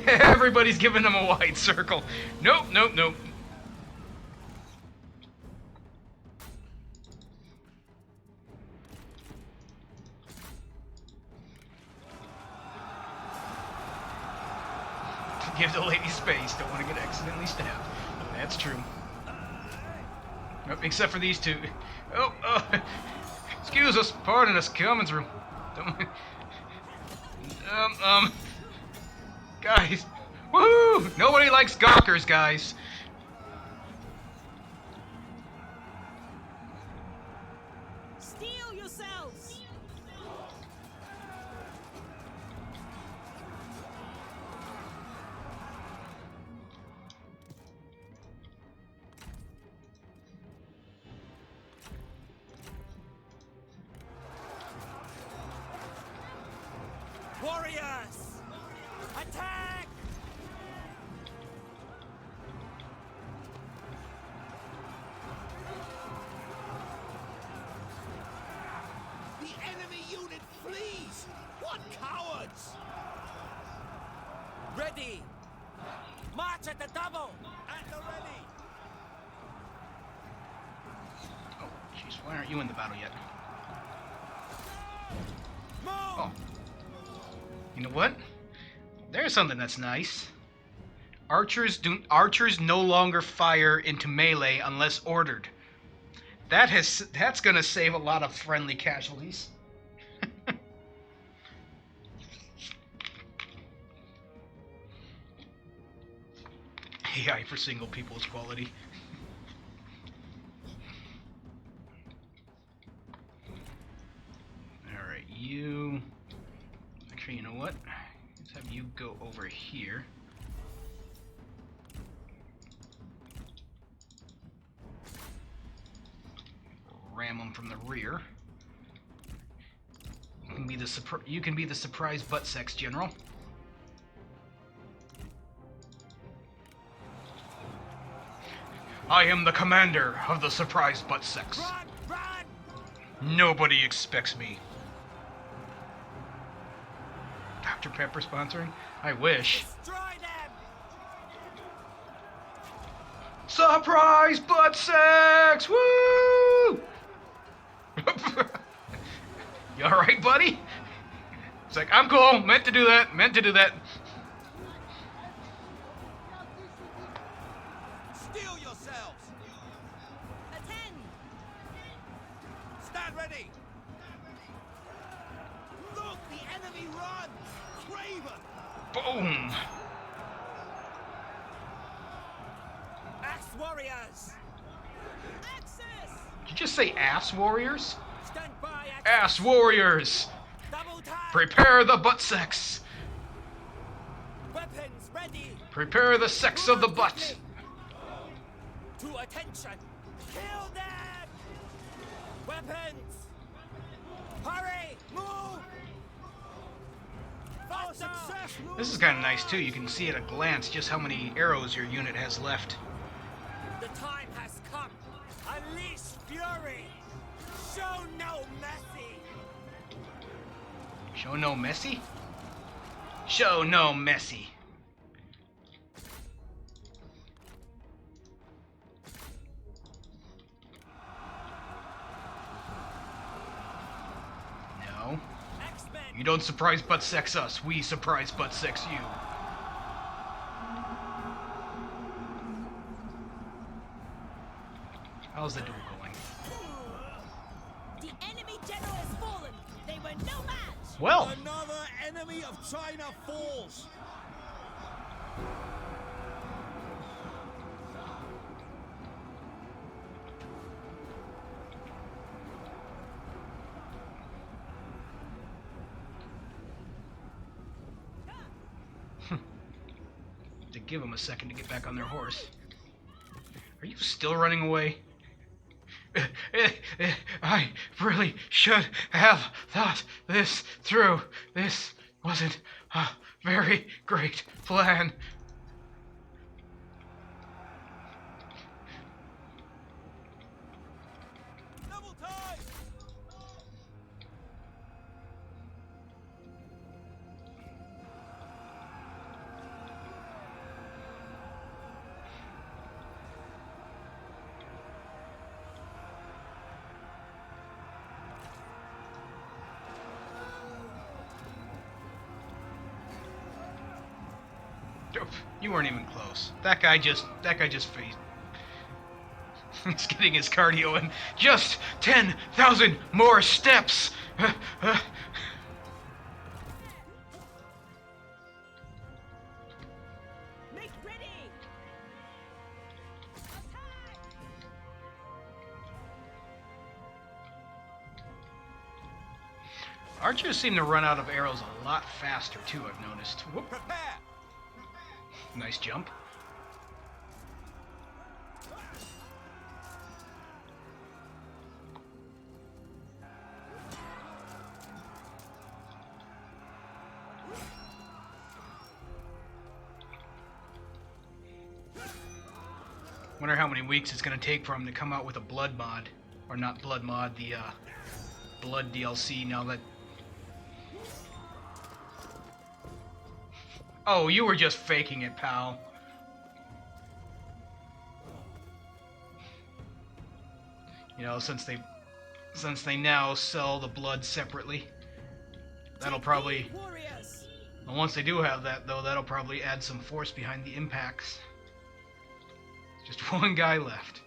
Everybody's giving them a wide circle. Nope, nope, nope. Give the lady space. Don't want to get accidentally stabbed. That's true. Oh, except for these two. Oh, excuse us. Pardon us. Coming through. Don't... Guys. Woohoo! Nobody likes gawkers, guys. Steel yourselves! Warriors! Attack! The enemy unit flees! What cowards! Ready! March at the double! At the ready! Oh, jeez. Why aren't you in the battle yet? Move! Oh. You know what? There's something that's nice. Archers no longer fire into melee unless ordered. That's gonna save a lot of friendly casualties. AI for single people is quality. Alright, you... Actually, you know what? Let's have you go over here. Ram them from the rear. You can be the surprise butt sex general. I am the commander of the surprise butt sex. Run! Run! Nobody expects me. Dr. Pepper sponsoring? I wish. Destroy them! Surprise butt sex! Woo! You alright, buddy? It's like, I'm cool. Meant to do that. Meant to do that. Steel yourselves! Attend! Stand ready! Look, the enemy runs! Craven! Boom! Axe warriors! Axis! Did you just say ass warriors? Stand by, Ass warriors! Double time! Prepare the butt sex! Weapons ready! Prepare the sex of the butt! To attention! Kill them! Weapons! Hurry! Move! Our Faster! success will This is kind of nice too. You can see at a glance just how many arrows your unit has left. The time has come! Unleash fury! Show no mercy! Show no messy? Show no messy. No. X-Men! You don't surprise butt sex us. We surprise butt sex you. How's the duel going? The enemy general has fallen! They were no match! Well, Another enemy of China falls! to give them a second to get back on their horse. Are you still running away? I really should have thought this through. This wasn't a very great plan. Double time! You weren't even close. That guy just faced. He's getting his cardio in. Just 10,000 more steps. Make ready! Attack! Archers seem to run out of arrows a lot faster too. I've noticed. Whoop. Prepare! Nice jump. Wonder how many weeks it's gonna take for him to come out with a blood mod, or not blood mod, the blood DLC. Now that. Oh, you were just faking it, pal. You know, since they now sell the blood separately, that'll probably. Warriors! And once they do have that, though, that'll probably add some force behind the impacts. Just one guy left.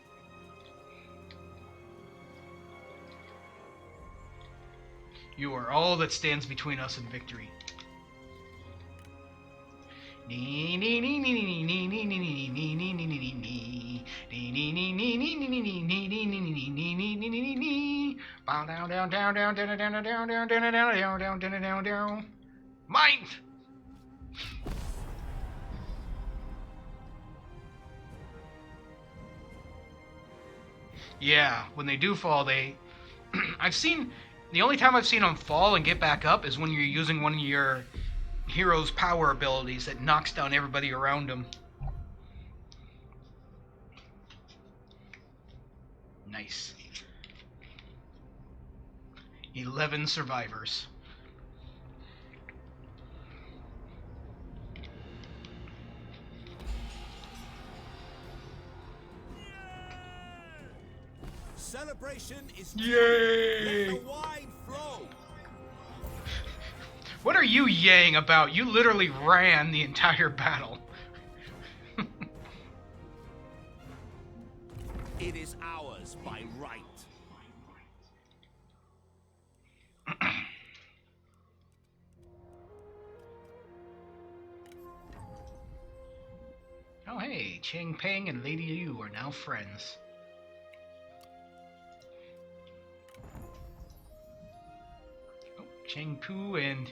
You are all that stands between us and victory. Mind! Yeah, when they do fall, they... I've seen... The only time I've seen them fall and get back up is when you're using one of your hero's power abilities that knocks down everybody around them. Nice. 11 survivors. Celebration is Yay! Let the wine flow. What are you yaying about? You literally ran the entire battle. It is ours by right. Oh hey, Jian Campaign and Lady Yu are now friends. Oh, Cheng Pu and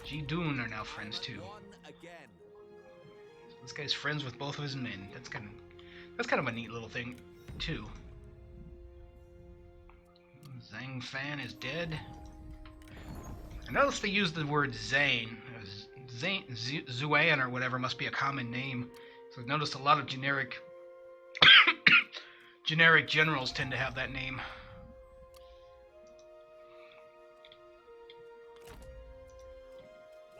Ji Dun are now friends too. One again. This guy's friends with both of his men. That's kind of a neat little thing, too. Zhang Fan is dead. I noticed they used the word Zane. Zuan or whatever must be a common name. So I've noticed a lot of generic generals tend to have that name.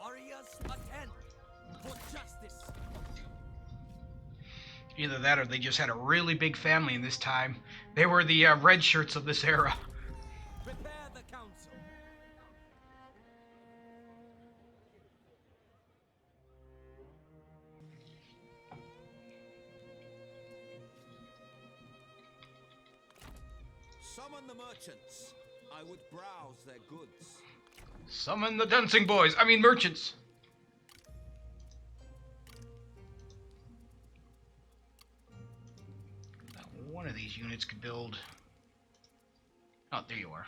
Warriors attend for justice. Either that or they just had a really big family in this time. They were the red shirts of this era. Prepare the council. Summon the merchants. I would browse their goods. Summon the dancing boys. I mean merchants. One of these units could build... Oh, there you are.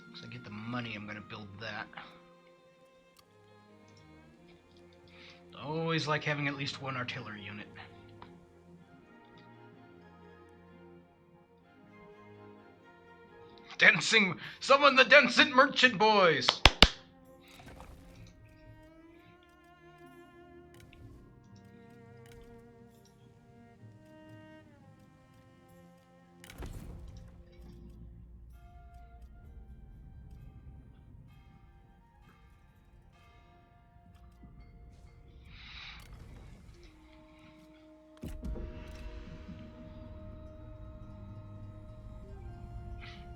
Once I get the money, I'm going to build that. Always like having at least one artillery unit. Dancing... Summon the dancing merchant boys!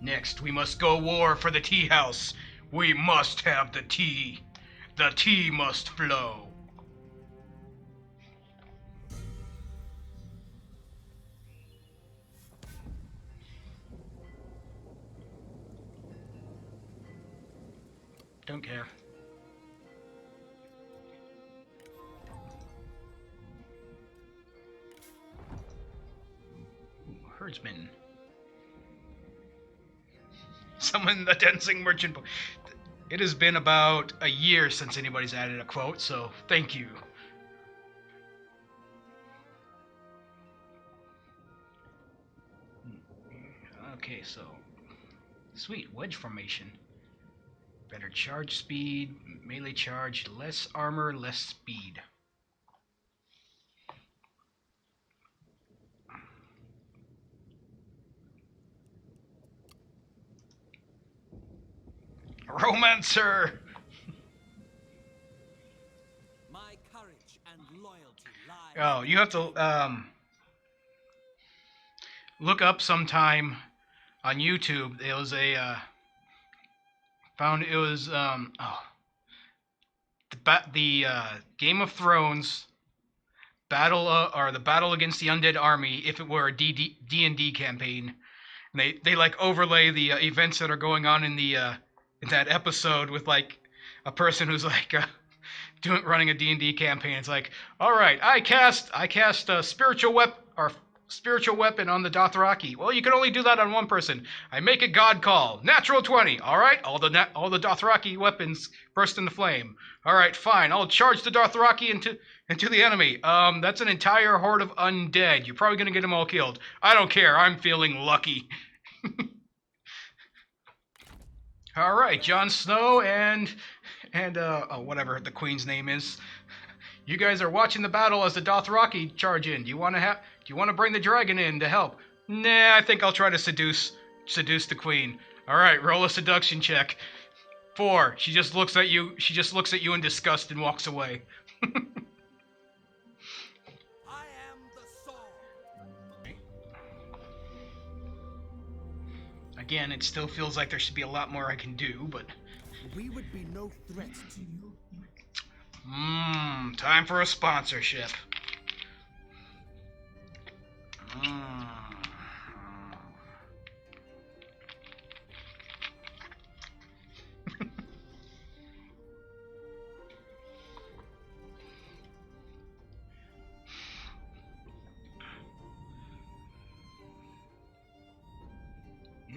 Next, we must go war for the tea house. We must have the tea. The tea must flow. Don't care. Herdsman. Summon the dancing merchant. It has been about a year since anybody's added a quote, so thank you. Okay, so sweet wedge formation. Better charge speed, melee charge, less armor, less speed. Romancer! My courage and loyalty lie. Oh, you have to look up sometime on YouTube. It was a found it was the Game of Thrones battle or the battle against the undead army if it were a D&D campaign. And they like overlay the events that are going on in the in that episode with like a person who's like running a D&D campaign. It's like, all right, I cast a spiritual weapon on the Dothraki. Well, you can only do that on one person. I make a god call. Natural 20. All right, all the Dothraki weapons burst into flame. All right, fine. I'll charge the Dothraki into the enemy. That's an entire horde of undead. You're probably gonna get them all killed. I don't care. I'm feeling lucky. All right, Jon Snow and whatever the queen's name is. You guys are watching the battle as the Dothraki charge in. Do you want to bring the dragon in to help? Nah, I think I'll try to seduce the queen. All right, roll a seduction check. 4. She just looks at you. She just looks at you in disgust and walks away. I am the sword. Again, it still feels like there should be a lot more I can do, but We would be no threat to you. Time for a sponsorship.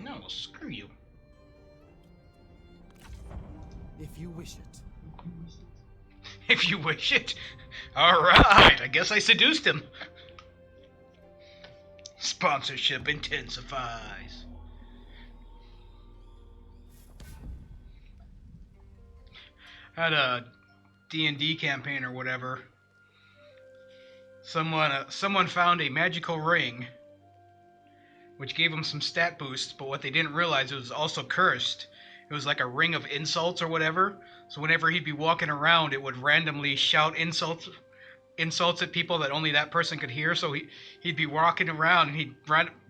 No, screw you. If you wish it. If you wish it. Alright, I guess I seduced him. Sponsorship intensifies. Had a D&D campaign or whatever. Someone found a magical ring, which gave him some stat boosts, but what they didn't realize, it was also cursed. It was like a ring of insults or whatever. So whenever he'd be walking around, it would randomly shout insults at people that only that person could hear. So he'd be walking around, and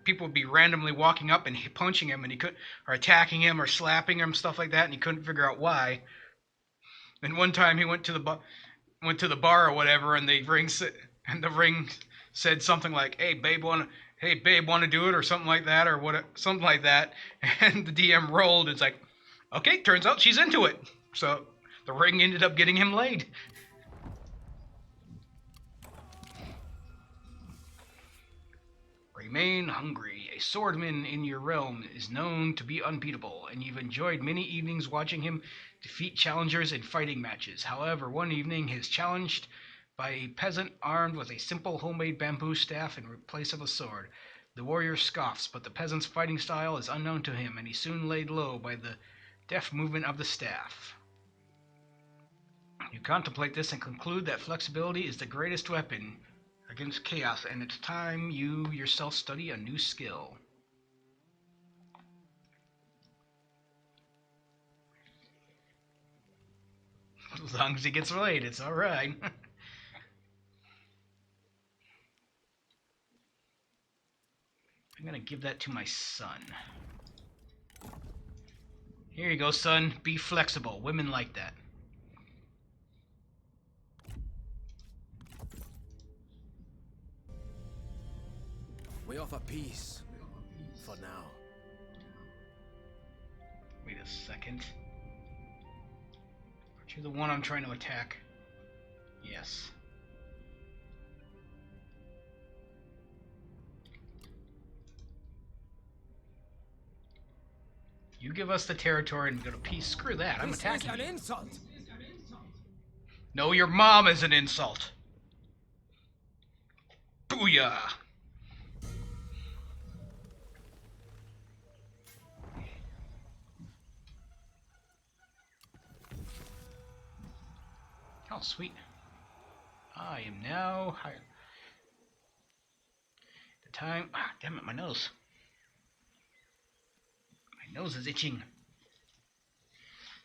people would be randomly walking up and punching him, and he could, or attacking him or slapping him, stuff like that, and he couldn't figure out why. And one time he went to the bar or whatever, and the ring said something like, "Hey babe, want to do it?" or something like that, or what, something like that. And the DM rolled. It's like, okay, turns out she's into it. So the ring ended up getting him laid. Remain hungry. A swordman in your realm is known to be unbeatable, and you've enjoyed many evenings watching him defeat challengers in fighting matches. However, one evening he is challenged by a peasant armed with a simple homemade bamboo staff in place of a sword. The warrior scoffs, but the peasant's fighting style is unknown to him, and he's soon laid low by the deft movement of the staff. You contemplate this and conclude that flexibility is the greatest weapon against chaos, and it's time you yourself study a new skill. As long as he gets laid, it's alright. I'm gonna give that to my son. Here you go, son. Be flexible. Women like that. We offer peace. For now. Wait a second. Aren't you the one I'm trying to attack? Yes. You give us the territory and we go to peace. Screw that. I'm attacking This is an you. insult. No, your mom is an insult. Booyah! Oh, sweet. I am now higher. The time. Ah, damn it, my nose. My nose is itching.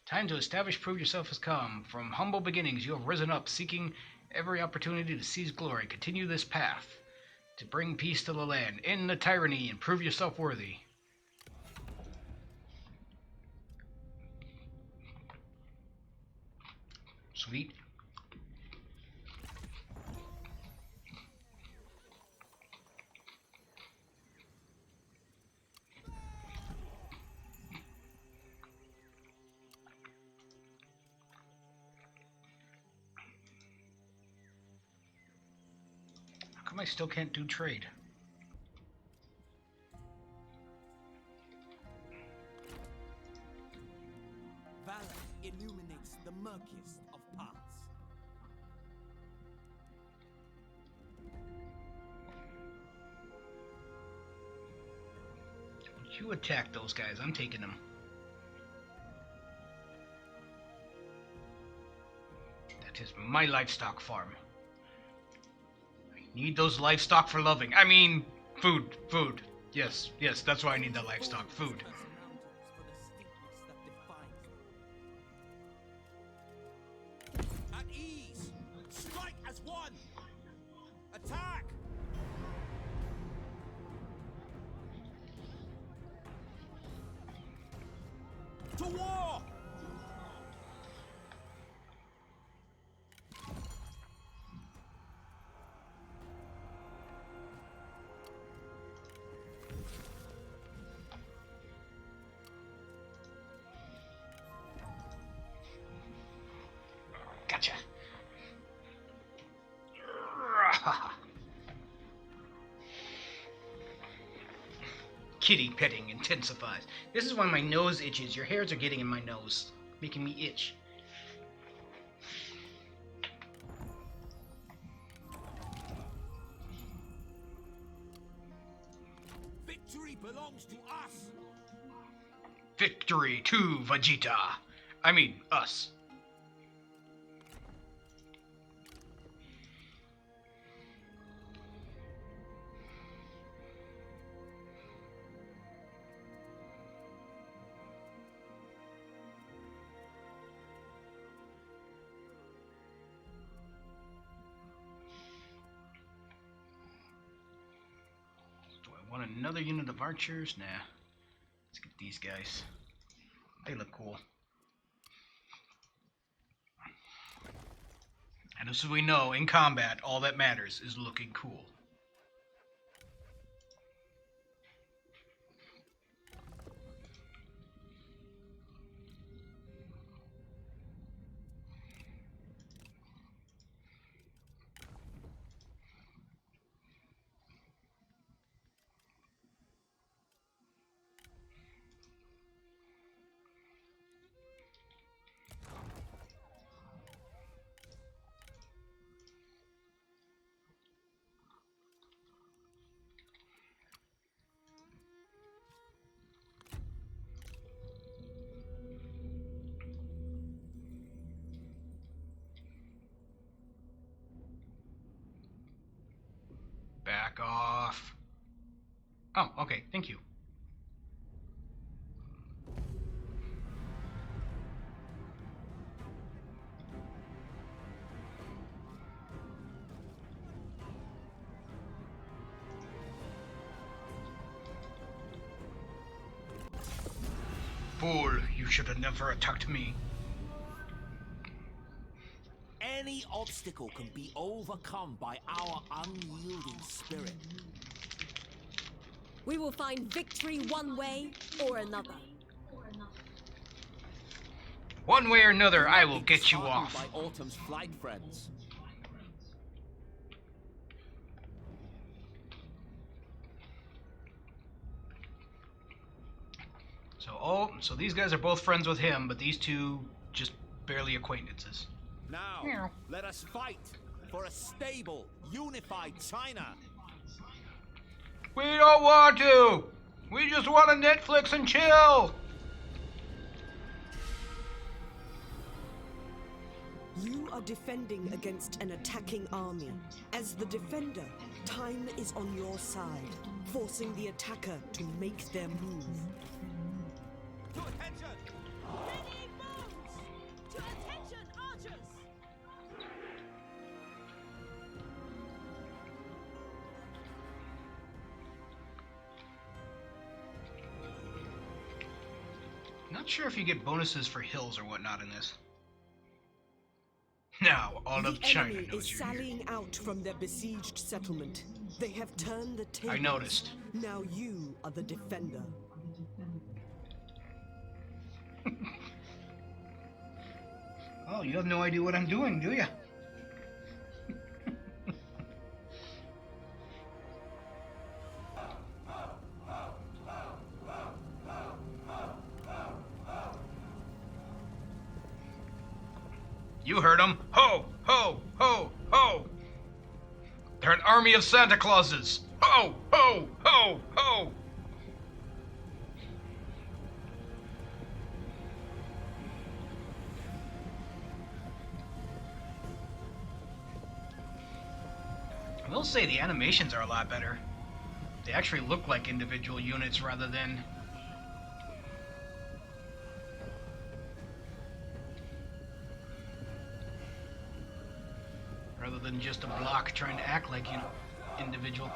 Time to establish, prove yourself has come. From humble beginnings, you have risen up, seeking every opportunity to seize glory. Continue this path to bring peace to the land. End the tyranny and prove yourself worthy. Sweet. How come I still can't do trade? Valor illuminates the murkiest of paths. You attack those guys. I'm taking them. That is my livestock farm. I need those livestock for loving. I mean, food. Food. Yes, yes, that's why I need the livestock. Food. At ease. Strike as one. Attack. To war. Gotcha. Kitty petting intensifies. This is why my nose itches. Your hairs are getting in my nose, making me itch. Victory belongs to us. Victory to Vegeta. I mean, us. Do I want another unit of archers? Nah. Let's get these guys. They look cool. And as we know, in combat, all that matters is looking cool. Back off. Oh, okay, thank you. Fool, you should have never attacked me. Any obstacle can be overcome by our unyielding spirit. We will find victory one way or another. One way or another, I will get you Disheartened off. by Autumn's flight, friends. So these guys are both friends with him, but these two just barely acquaintances. Now, Meow. let us fight for a stable, unified China. We don't want to! We just want to Netflix and chill! You are defending against an attacking army. As the defender, time is on your side, forcing the attacker to make their move. To attention! Ready, bows! To attention, archers! Not sure if you get bonuses for hills or whatnot in this. Now, all The of China enemy knows is you're here. sallying out from their besieged settlement. They have turned the tables. I noticed. Now you are the defender. Oh, you have no idea what I'm doing, do you? You heard them. Ho, ho, ho, ho. They're an army of Santa Clauses. Ho, ho, ho, ho. I will say the animations are a lot better. They actually look like individual units rather than... rather than just a block trying to act like an individual.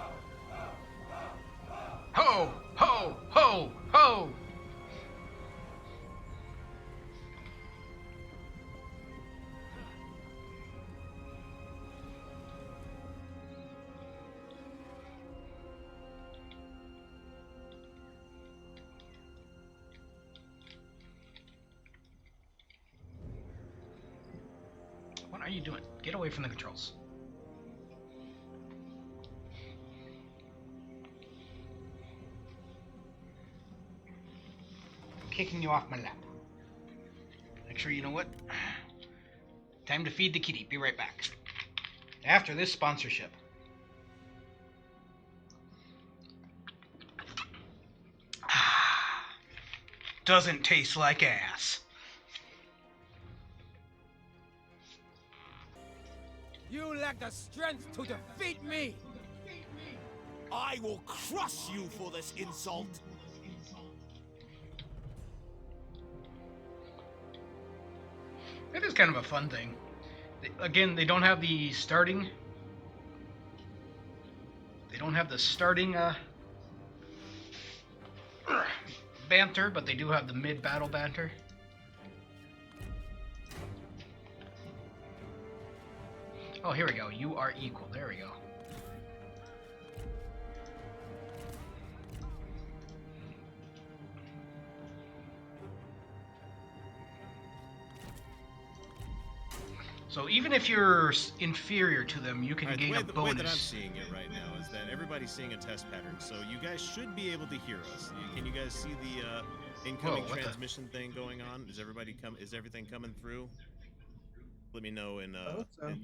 Ho! Ho! Ho! Ho! What are you doing? Get away from the controls. Kicking you off my lap. Actually, you know what? Time to feed the kitty. Be right back. After this sponsorship. Doesn't taste like ass. You lack the strength to defeat me! I will crush you for this insult! It is kind of a fun thing. Again, they don't have the starting... They don't have the starting banter, but they do have the mid-battle banter. Oh, here we go. You are equal. There we go. So even if you're inferior to them, you can Alright, gain a the way that I'm bonus. seeing it right now is that everybody's seeing a test pattern, so you guys should be able to hear us. Can you guys see the incoming Whoa, what the- transmission thing going on? Is everything coming through? Let me know in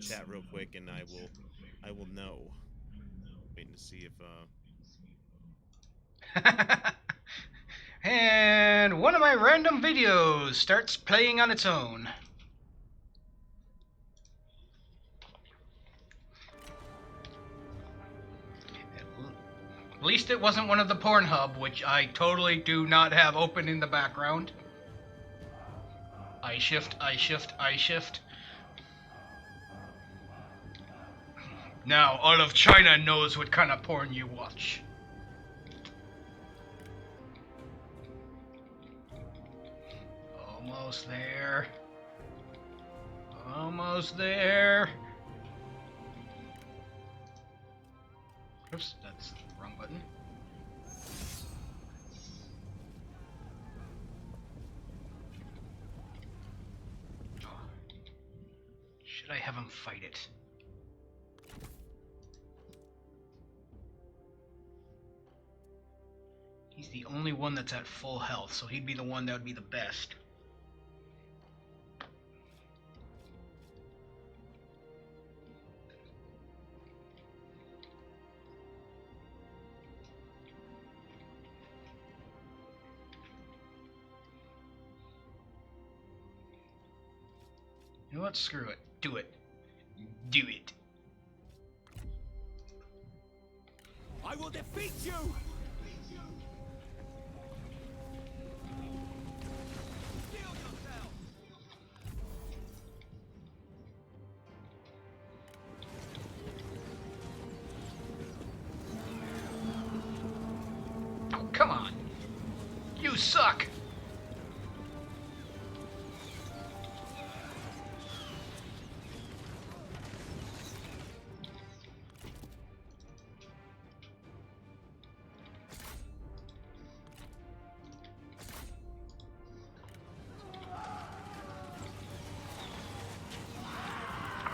chat real quick, and I will know. Waiting to see if And one of my random videos starts playing on its own. At least it wasn't one of the Pornhub, which I totally do not have open in the background. I shift, I shift, I shift. Now all of China knows what kind of porn you watch. Almost there. Almost there. Oops, that's the wrong button. Should I have him fight it? He's the only one that's at full health, so he'd be the one that would be the best. You know what? Screw it. Do it. Do it. I will defeat you! Steel yourself! Oh, come on. You suck.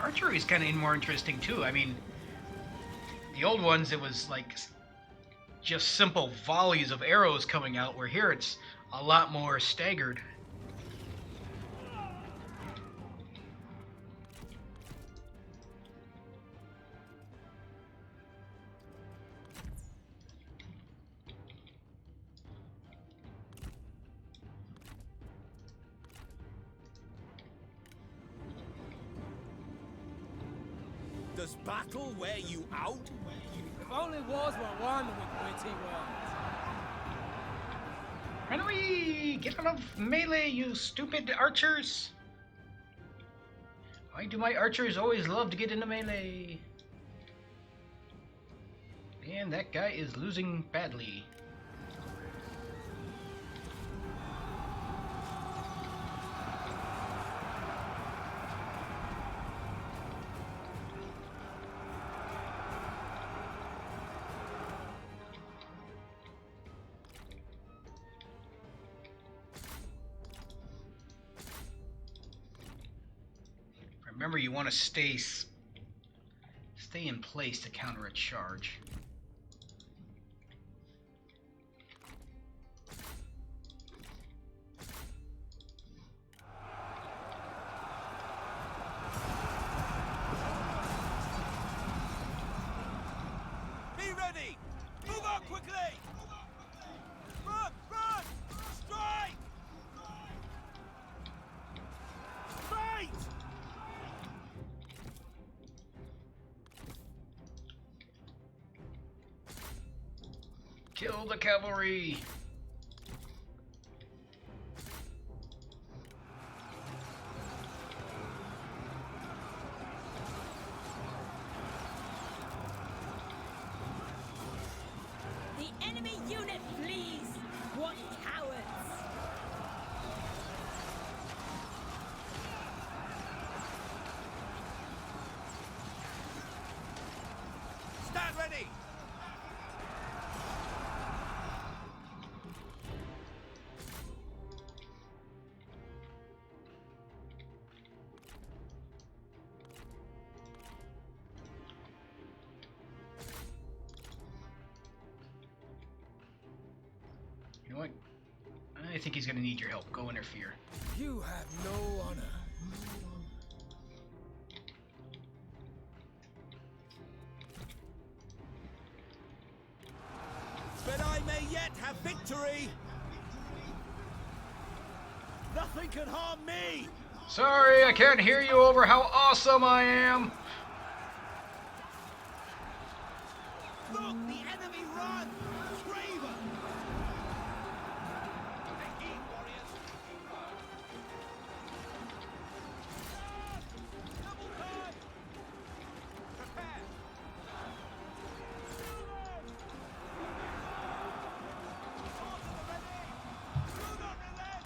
Archery is kind of more interesting too. I mean, the old ones, it was like just simple volleys of arrows coming out, where here it's a lot more staggered. Does battle wear you out? If only wars were won with witty words. Why don't we get out of melee, you stupid archers? Why do my archers always love to get into melee? And that guy is losing badly. Remember, you want to stay in place to counter a charge. Be ready! Move on quickly! Run! Run! Strike! Fight! Kill the cavalry! The enemy unit flees! What cowards! Stand ready! You know what? I think he's gonna need your help. Go interfere. You have no honor. But I may yet have victory! Nothing can harm me! Sorry, I can't hear you over how awesome I am. Look, the enemy run! Craven! Take heed, warriors! Double time! Prepare! Horses are ready! Do not relent!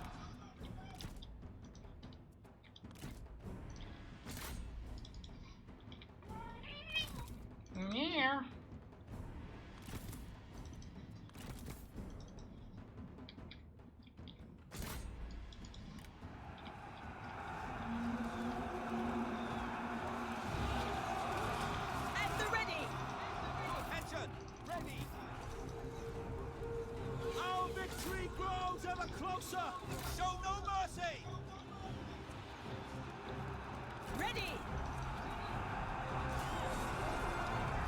Closer! Show no mercy! Ready!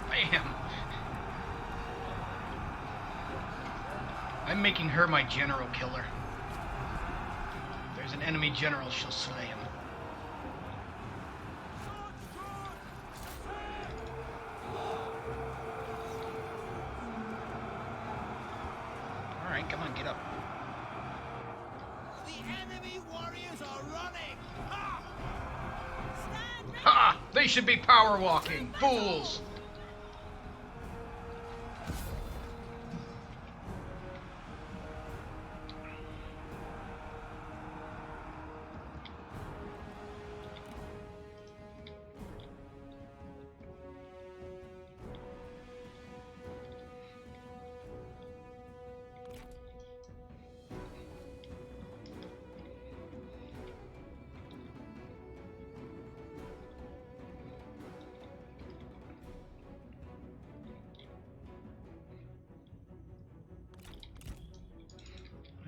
Bam! I'm making her my general killer. If there's an enemy general, she'll slay him. Alright, come on, get up. The enemy warriors are running! Ha! Stand ready! Ha! They should be power walking! Fools!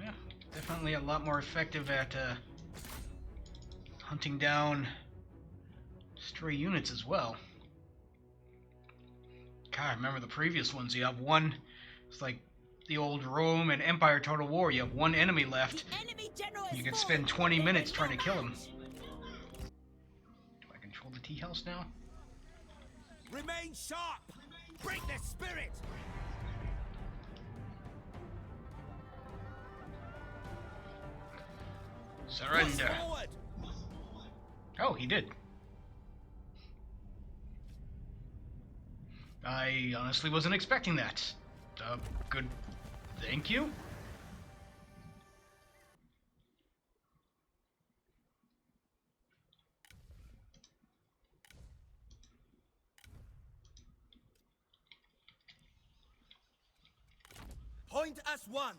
Yeah, definitely a lot more effective at hunting down stray units as well. God, remember the previous ones. You have one, it's like the old Rome and Empire Total War. You have one enemy left. The enemy general is You can fallen. spend 20 They minutes were trying to no kill him. match. Do I control the tea house now? Remain sharp! Break their spirit! Push Surrender. forward! Oh, he did. I honestly wasn't expecting that. Good. Thank you. Point as one!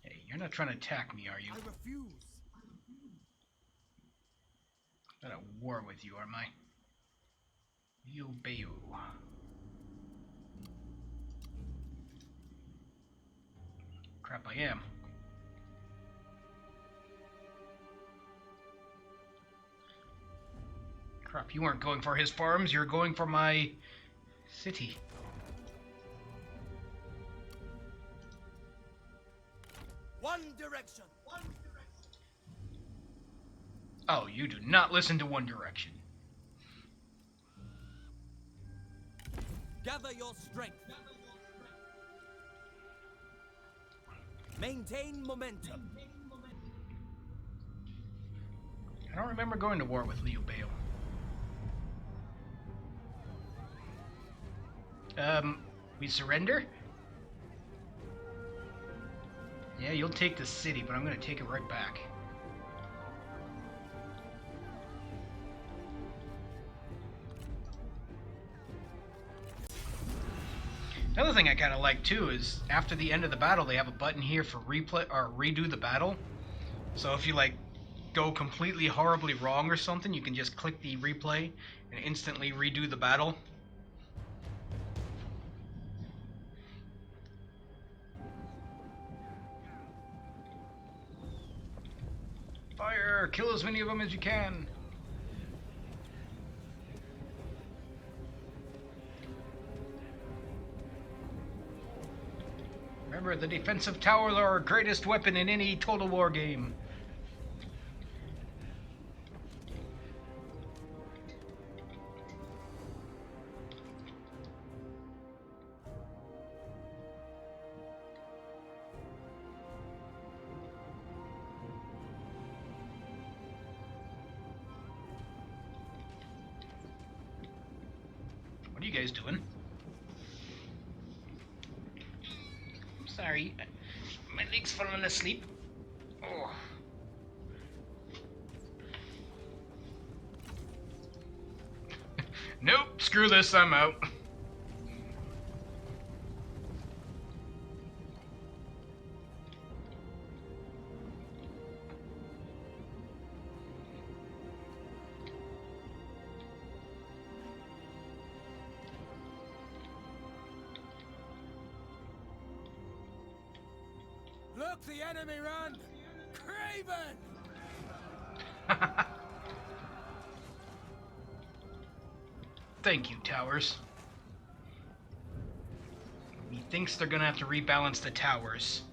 Hey, you're not trying to attack me, are you? I refuse! I'm at war with you, am I? You obey. Crap, I am. Crap, you weren't going for his farms, you're going for my city. One direction! Oh, you do not listen to One Direction. Gather your strength! Maintain momentum! I don't remember going to war with Liu Bale. We surrender? Yeah, you'll take the city, but I'm gonna take it right back. Another thing I kind of like too is after the end of the battle, they have a button here for replay or redo the battle. So if you like go completely horribly wrong or something, you can just click the replay and instantly redo the battle. Fire! Kill as many of them as you can! Remember, the defensive towers are our greatest weapon in any Total War game. What are you guys doing? I'm sorry. My leg's falling asleep. Oh. Nope, screw this, I'm out. Look the enemy run! Craven! Thank you, towers. He thinks they're gonna have to rebalance the towers.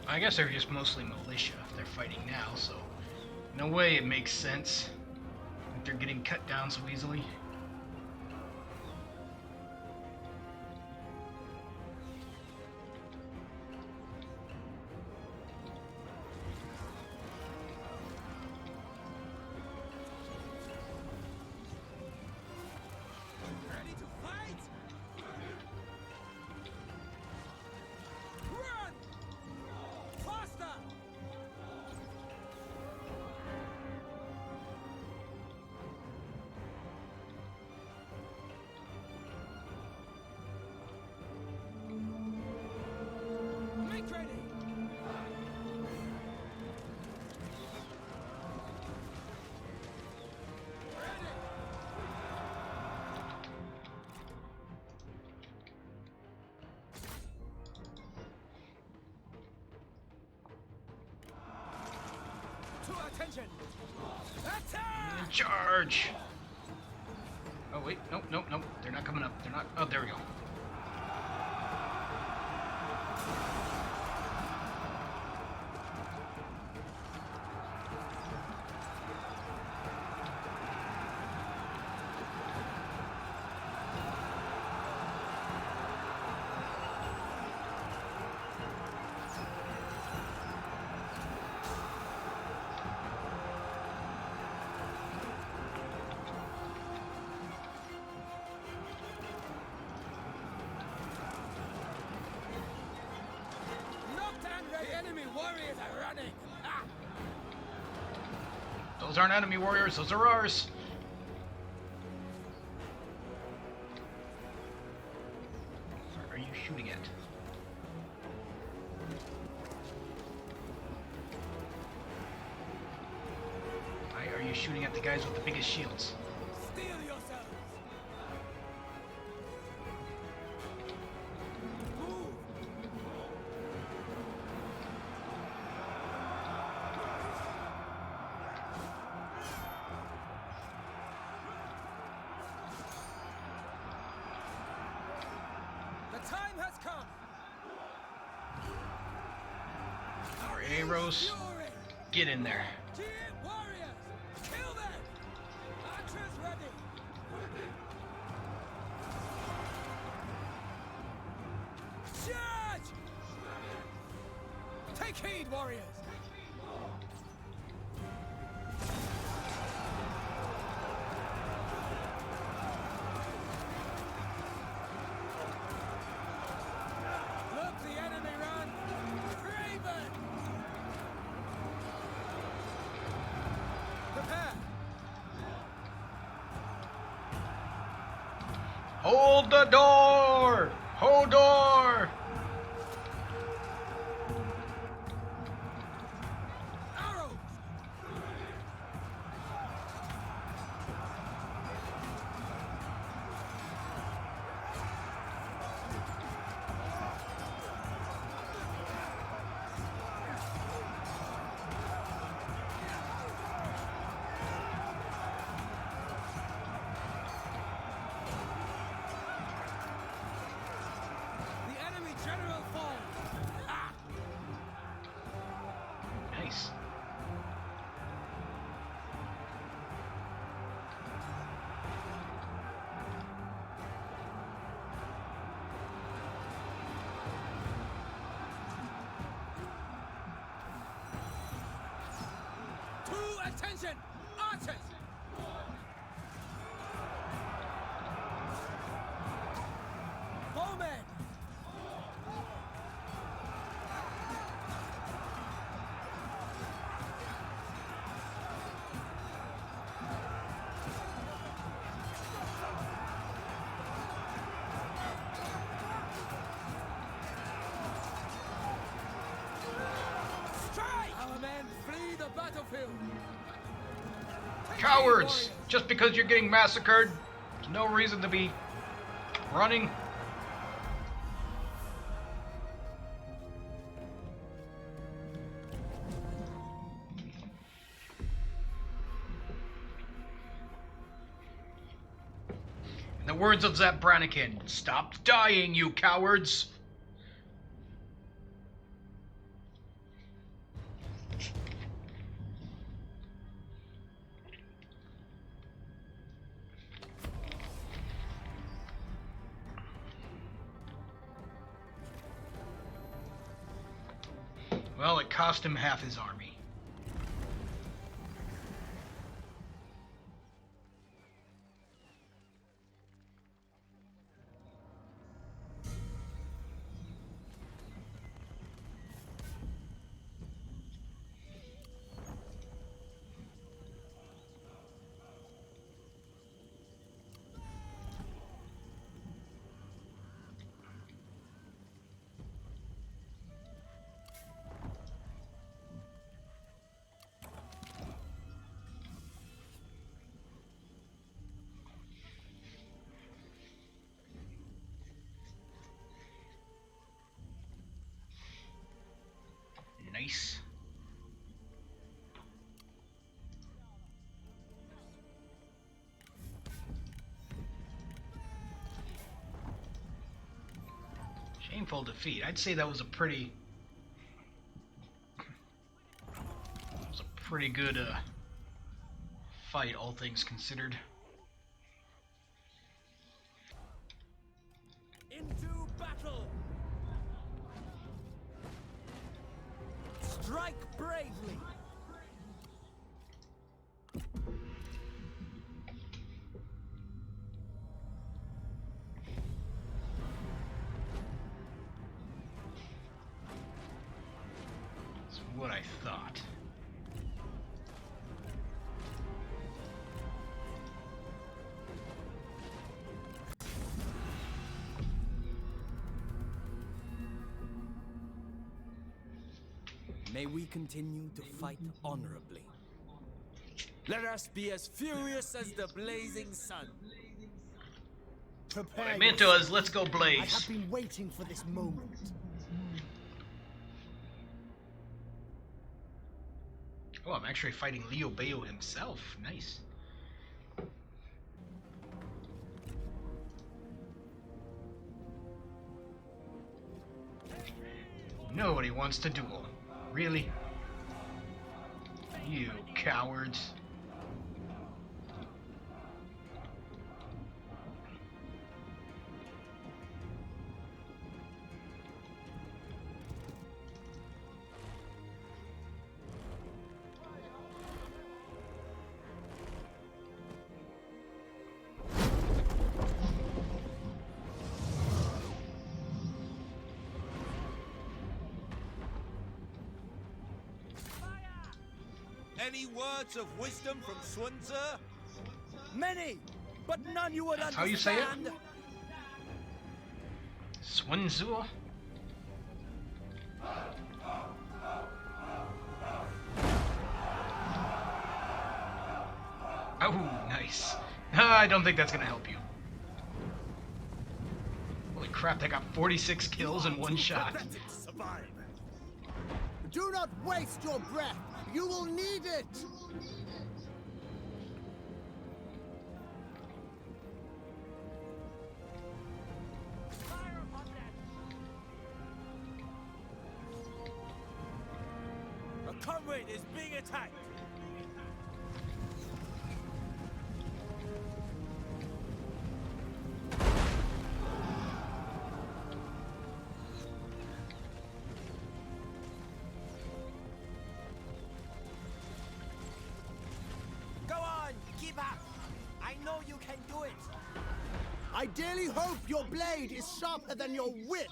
I guess they're just mostly militia if they're fighting now, so in a way it makes sense that they're getting cut down so easily. Ready to fight? Run! Faster! Make ready! Ready! To attention! Attack! Charge! Oh wait, nope, nope, nope. They're not coming up. They're not. Oh, there we go. Knocked and ready! The enemy warriors are running! Ah! Those aren't enemy warriors. Those are ours. Where are you shooting at? Why are you shooting at the guys with the biggest shields? Steel yourselves! Move! The time has come! Our arrows. Fury! Get in there. Jian warriors! Kill them! Archers ready! Charge! Take heed, warriors! Look the enemy run! Craven! Prepare! Hold the door! Hold door! Arrows! Attention! Archers! Bowmen! Our men flee the battlefield! Cowards! Just because you're getting massacred, there's no reason to be running. In the words of Zap Brannigan, stop dying, you cowards! Well, it cost him half his army. Nice. Shameful defeat. I'd say that was a pretty good fight, all things considered. Into battle! Strike bravely! That's what I thought. May we continue to fight honorably. Let us be as furious as the blazing sun. What Prepare I meant yourself. was, let's go I Blaze. have been waiting for this moment. Oh, I'm actually fighting Leo Bayo himself. Nice. Nobody wants to duel. Really? You cowards. Any words of wisdom from Sun Tzu? Many, but none you would That's how you say it? understand. Sun Tzu? Oh, nice. I don't think that's gonna help you. Holy crap, they got 46 kills in one shot. Pathetic to survive. Do not waste your breath. You will need it. A comrade is being attacked. I dearly hope your blade is sharper than your wit.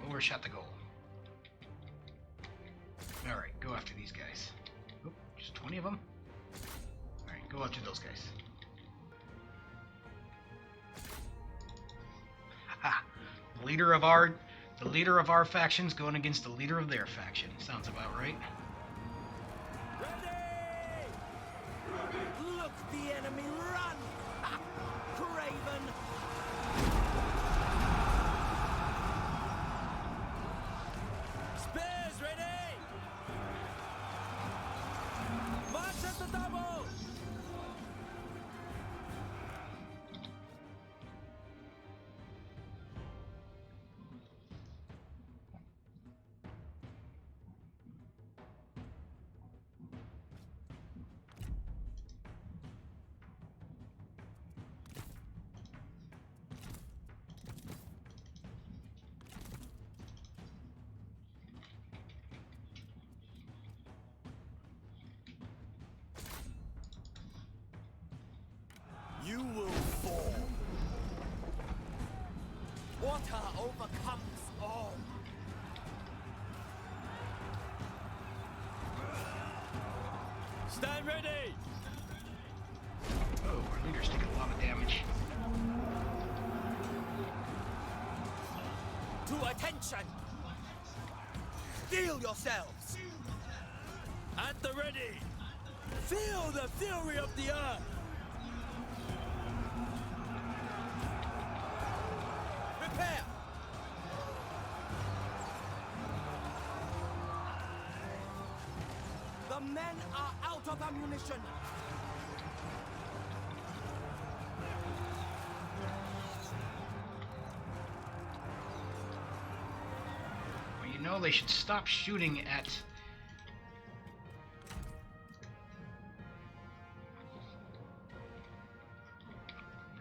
Overshot the goal. Alright, go after these guys. Oop, just 20 of them? Alright, go after those guys. Ha! The leader of our faction's going against the leader of their faction. Sounds about right. Ready! Look the enemy run! Ha! Craven! Spears ready! March at the double! You will fall. Water overcomes all. Stand ready! Oh, our leader's taking a lot of damage. To attention! Steel yourselves! At the ready! Feel the fury of the earth! Prepare! The men are out of ammunition! Well, you know, they should stop shooting at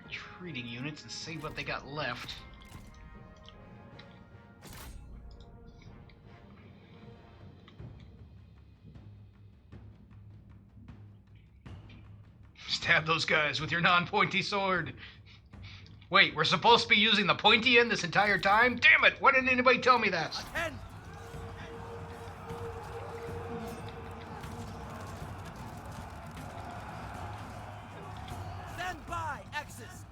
retreating units and save what they got left. Stab those guys with your non-pointy sword. Wait, we're supposed to be using the pointy end this entire time? Damn it! Why didn't anybody tell me that? Attend! Stand by, Axis!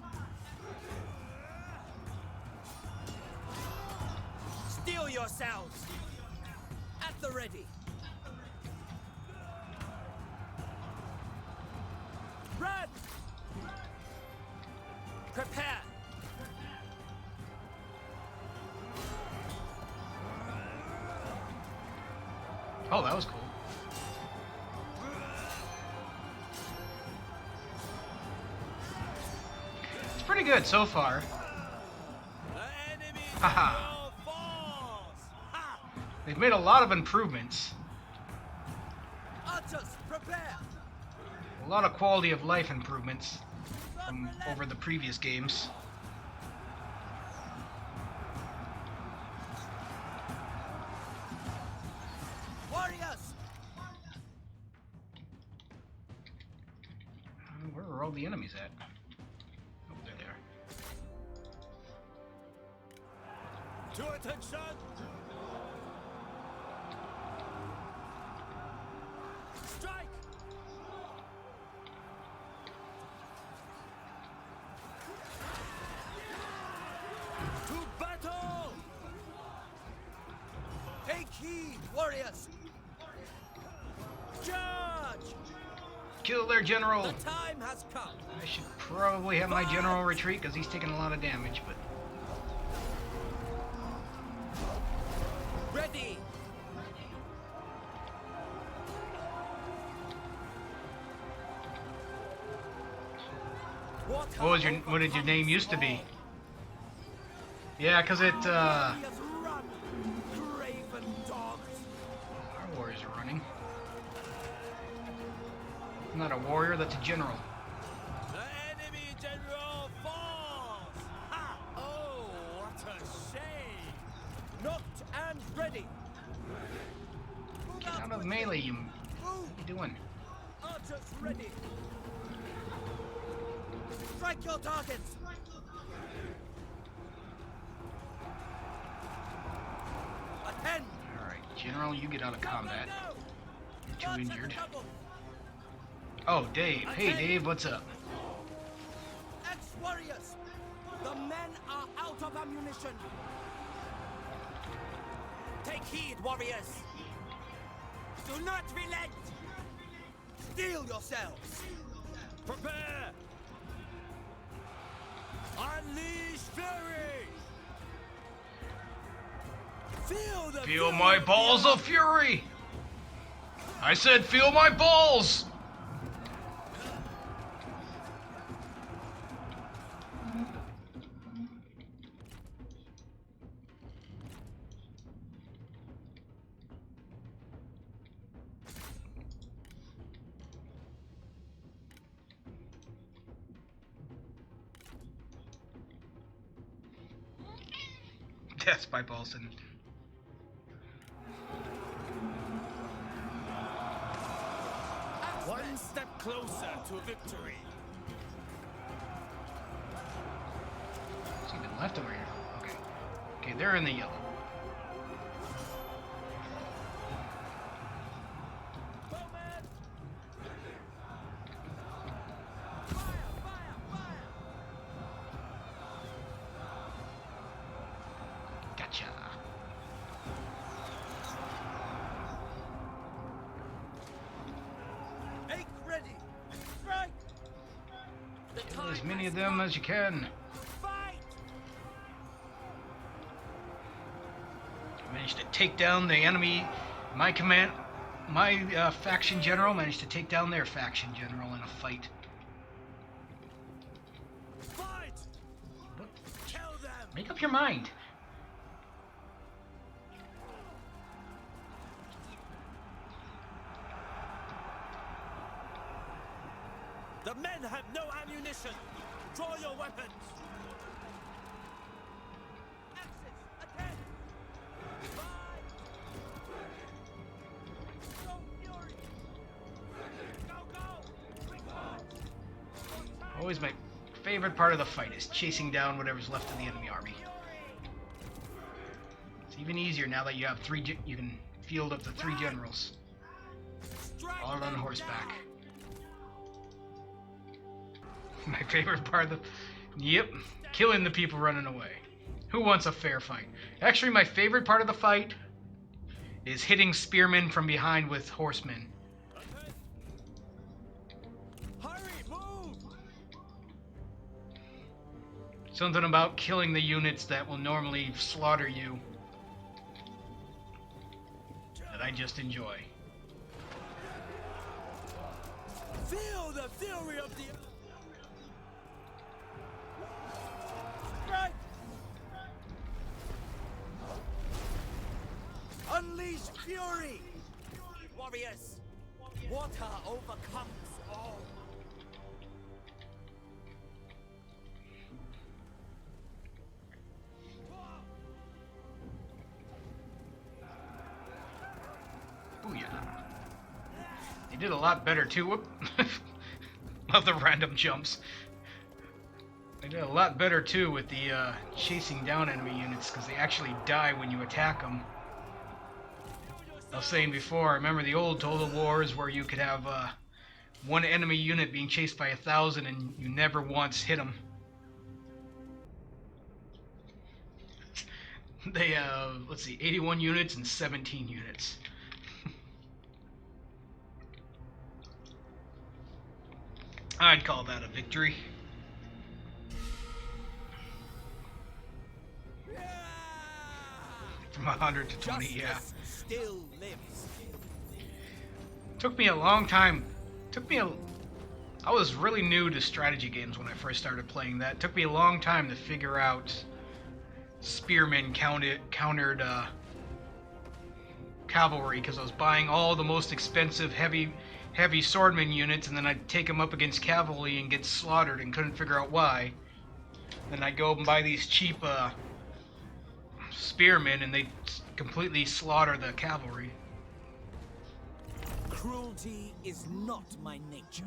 Steel yourselves! At the ready! Run! Prepare! Oh, that was cool. It's pretty good so far. The enemy Haha. falls! Ha! They've made a lot of improvements. Archers, prepare! A lot of quality of life improvements from over the previous games. Warriors! Where are all the enemies at? Oh, there they are. To attention! Strike! warriors! Charge! Kill their general! The time has come! I should probably have my general retreat because he's taking a lot of damage, but... Ready! What did your name used to be? Yeah, because it, Run, craven dogs! Our warriors are running. I'm not a warrior, that's a general. The enemy general falls! Ha! Oh, what a shame! Knocked and ready! Get out of melee, you... What are you doing? Archers ready! Strike your targets! Attend! Alright, general, you get out of combat. You're too March at the injured. double. Oh, Dave. Hey, Dave, what's up? Ex-warriors! The men are out of ammunition! Take heed, warriors! Do not relent! Steel yourselves! Prepare! Unleash fury! Feel the Feel fury my of balls the of fury! I said feel my balls! Death by Paulson. One step closer to victory. What's even left over here? Okay. Okay, they're in the yellow. Bowman! Gotcha. Make ready! Strike! The Kill as time many has of them come. as you can. Fight! Managed to take down the enemy. My faction general managed to take down their faction general in a fight. Fight! Kill them! Make up your mind. The men have no ammunition! Draw your weapons! Axis, attend! Fight! Show fury! Go, go! Quick march! Always my favorite part of the fight is chasing down whatever's left of the enemy army. It's even easier now that you have you can field up to 3 generals, Strike all on them horseback. down. My favorite part of the... Yep, killing the people running away. Who wants a fair fight? Actually, my favorite part of the fight is hitting spearmen from behind with horsemen. Hurry, move! Something about killing the units that will normally slaughter you that I just enjoy. Feel the fury of the... Strike! Unleash fury! Warriors, water overcomes all. Booyah. They did a lot better too. Whoop. Love the random jumps. They did a lot better too with the chasing down enemy units because they actually die when you attack them. I was saying before, I remember the old Total Wars where you could have one enemy unit being chased by 1,000 and you never once hit them. They have, let's see, 81 units and 17 units. I'd call that a victory. From 100 to 20, yeah. Justice still lives. Took me a long time. I was really new to strategy games when I first started playing that. Took me a long time to figure out spearmen countered cavalry, because I was buying all the most expensive heavy swordman units, and then I'd take them up against cavalry and get slaughtered and couldn't figure out why. Then I'd go and buy these cheap spearmen, and they'd completely slaughter the cavalry. Cruelty is not my nature.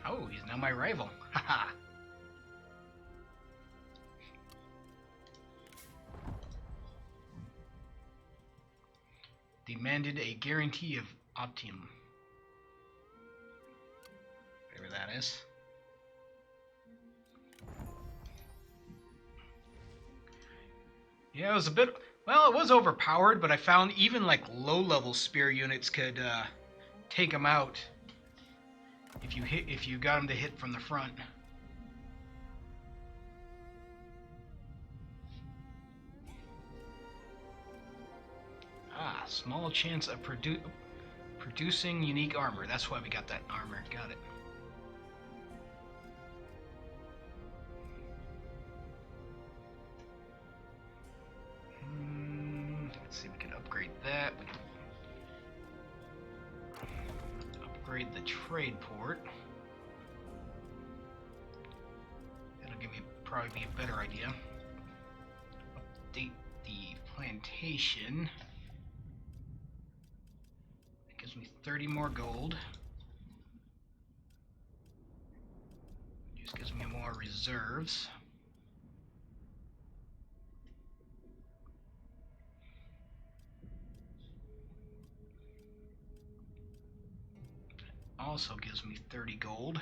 Oh, he's now my rival. Haha. Demanded a guarantee of optimum. Whatever that is. Yeah, it was a bit... Well, it was overpowered, but I found even like low-level spear units could take them out if you got them to hit from the front. Ah, small chance of producing unique armor. That's why we got that armor. Got it. Let's see, we can upgrade that. We can upgrade the trade port. That'll give me probably be a better idea. Update the plantation. That gives me 30 more gold. Just gives me more reserves. Also gives me 30 gold.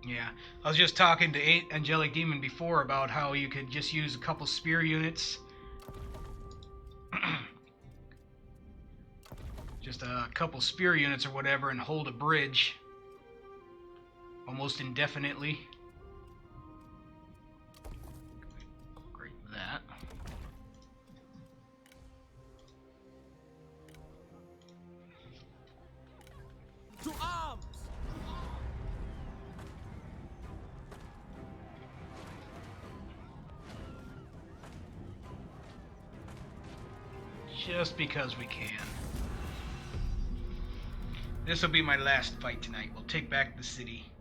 Yeah, I was just talking to Angelic Demon before about how you could just use a couple spear units. Just a couple spear units or whatever and hold a bridge almost indefinitely. Upgrade that. To arms! Just because we can. This will be my last fight tonight. We'll take back the city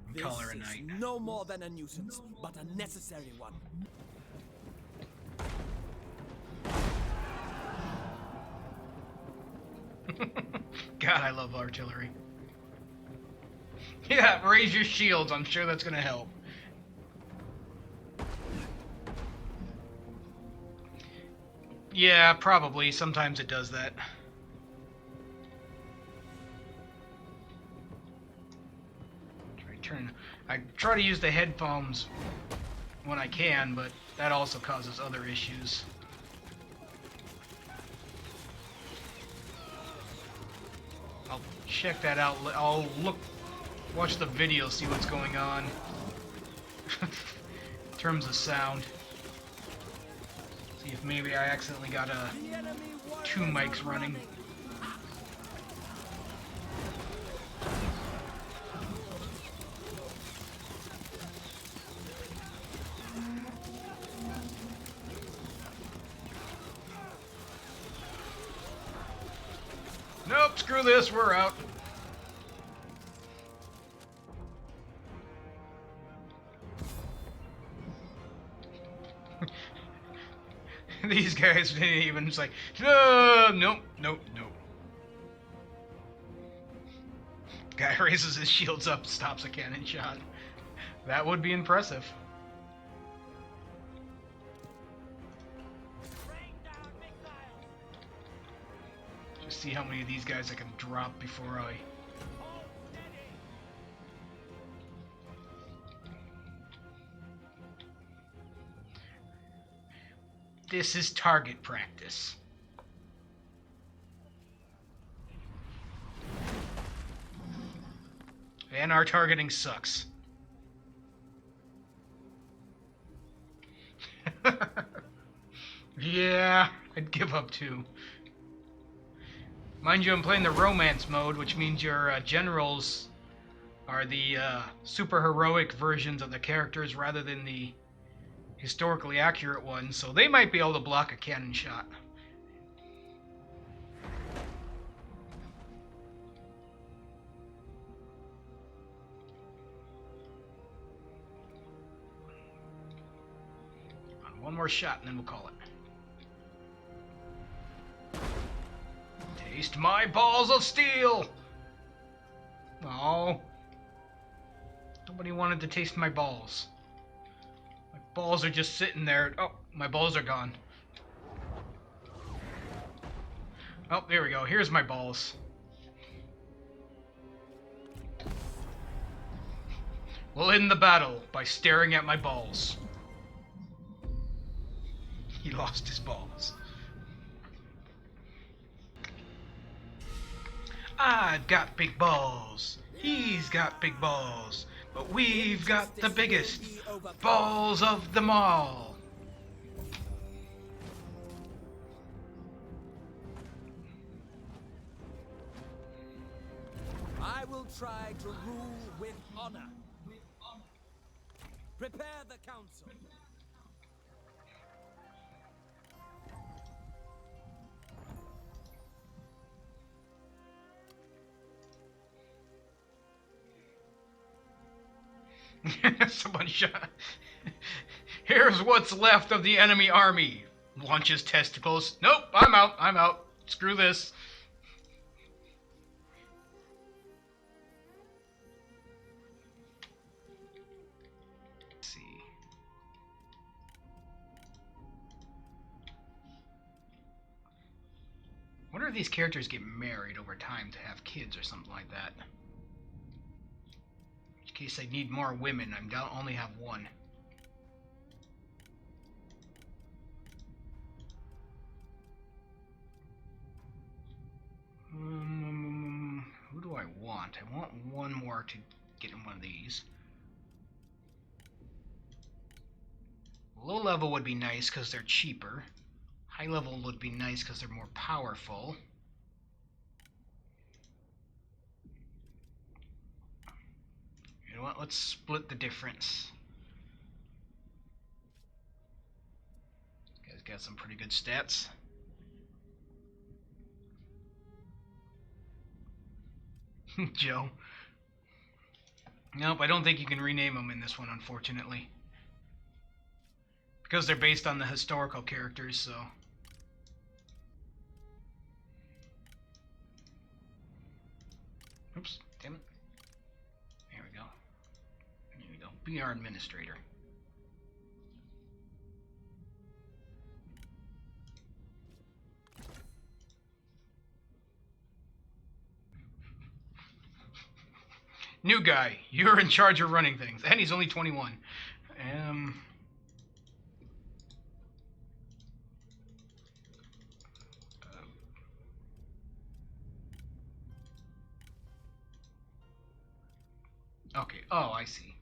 and call her a This is night. no more than a nuisance, but a necessary one. God, I love artillery. Yeah, raise your shields. I'm sure that's gonna help. Yeah, probably. Sometimes it does that. I try to use the headphones when I can, but that also causes other issues. I'll check that out. I'll watch the video, see what's going on in terms of sound. See if maybe I accidentally got two mics running. Nope, screw this, we're out. These guys didn't even, it's like, no, nope, nope, nope. Guy raises his shields up, stops a cannon shot. That would be impressive. Just see how many of these guys I can drop before I This is target practice. And our targeting sucks. Yeah, I'd give up too. Mind you, I'm playing the romance mode, which means your generals are the super heroic versions of the characters rather than the historically accurate ones, so they might be able to block a cannon shot. One more shot and then we'll call it. Taste my balls of steel! Oh. Nobody wanted to taste my balls. My balls are just sitting there. Oh, my balls are gone. Oh, there we go. Here's my balls. We'll end the battle by staring at my balls. He lost his balls. I've got big balls. He's got big balls. But we've got the biggest balls of them all. I will try to rule with honor. Prepare the council. Somebody shot. Here's what's left of the enemy army. Launches testicles. Nope, I'm out. I'm out. Screw this. Let's see. I wonder if these characters get married over time to have kids or something like that. In case I need more women, I don't only have one. Who do I want? I want one more to get in one of these. Low level would be nice because they're cheaper. High level would be nice because they're more powerful. You know what? Let's split the difference. This guy's got some pretty good stats. Joe. Nope, I don't think you can rename them in this one, unfortunately. Because they're based on the historical characters, so... Oops, damn it. There we go. There we go. Be our administrator. New guy, you're in charge of running things. And he's only 21. Okay, oh, I see.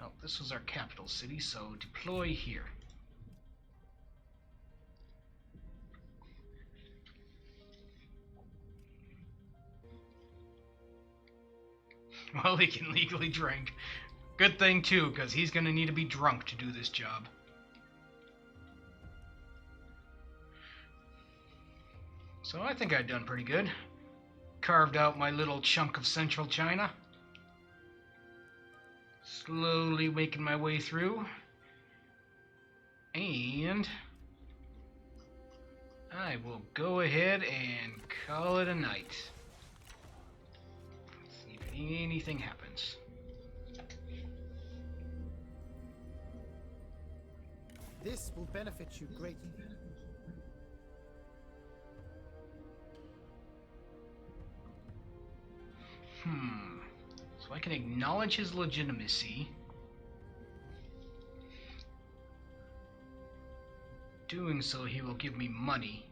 Oh, this was our capital city, so deploy here. Well, he can legally drink. Good thing, too, because he's going to need to be drunk to do this job. So I think I've done pretty good. Carved out my little chunk of central China. Slowly making my way through. And I will go ahead and call it a night. See if anything happens. This will benefit you greatly. So I can acknowledge his legitimacy. doing so, he will give me money.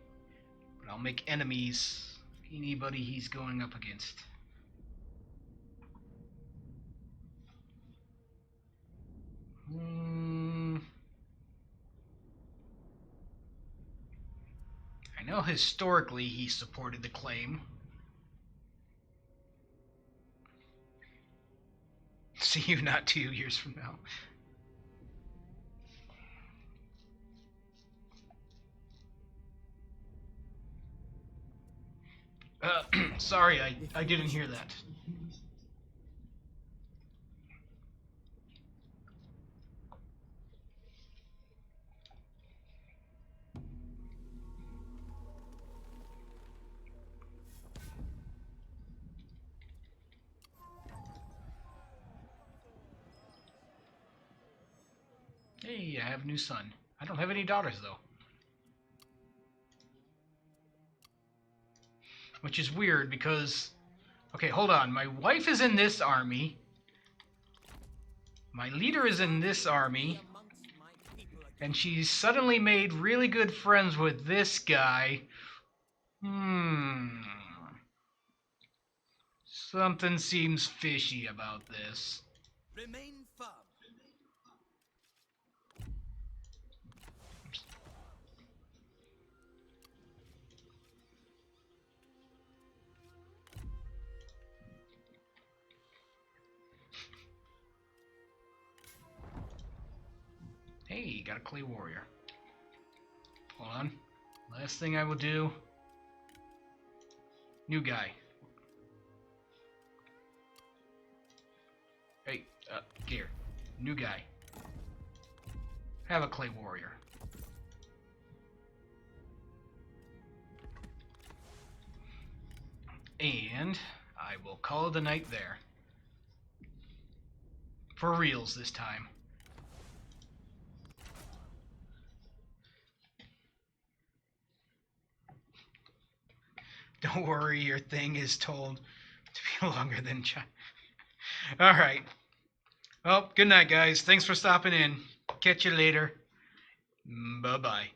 But I'll make enemies anybody he's going up against. I know historically he supported the claim. See you not 2 years from now. Sorry, I didn't hear that. Hey, I have a new son. I don't have any daughters, though. Which is weird because... Okay, hold on. My wife is in this army. My leader is in this army. And she's suddenly made really good friends with this guy. Something seems fishy about this. Remain firm. Hey, got a clay warrior. Hold on. Last thing I will do. New guy. Hey, here. New guy. Have a clay warrior. And I will call it a night there. For reals this time. Don't worry, your thing is told to be longer than Alright. Well, good night, guys. Thanks for stopping in. Catch you later. Bye-bye.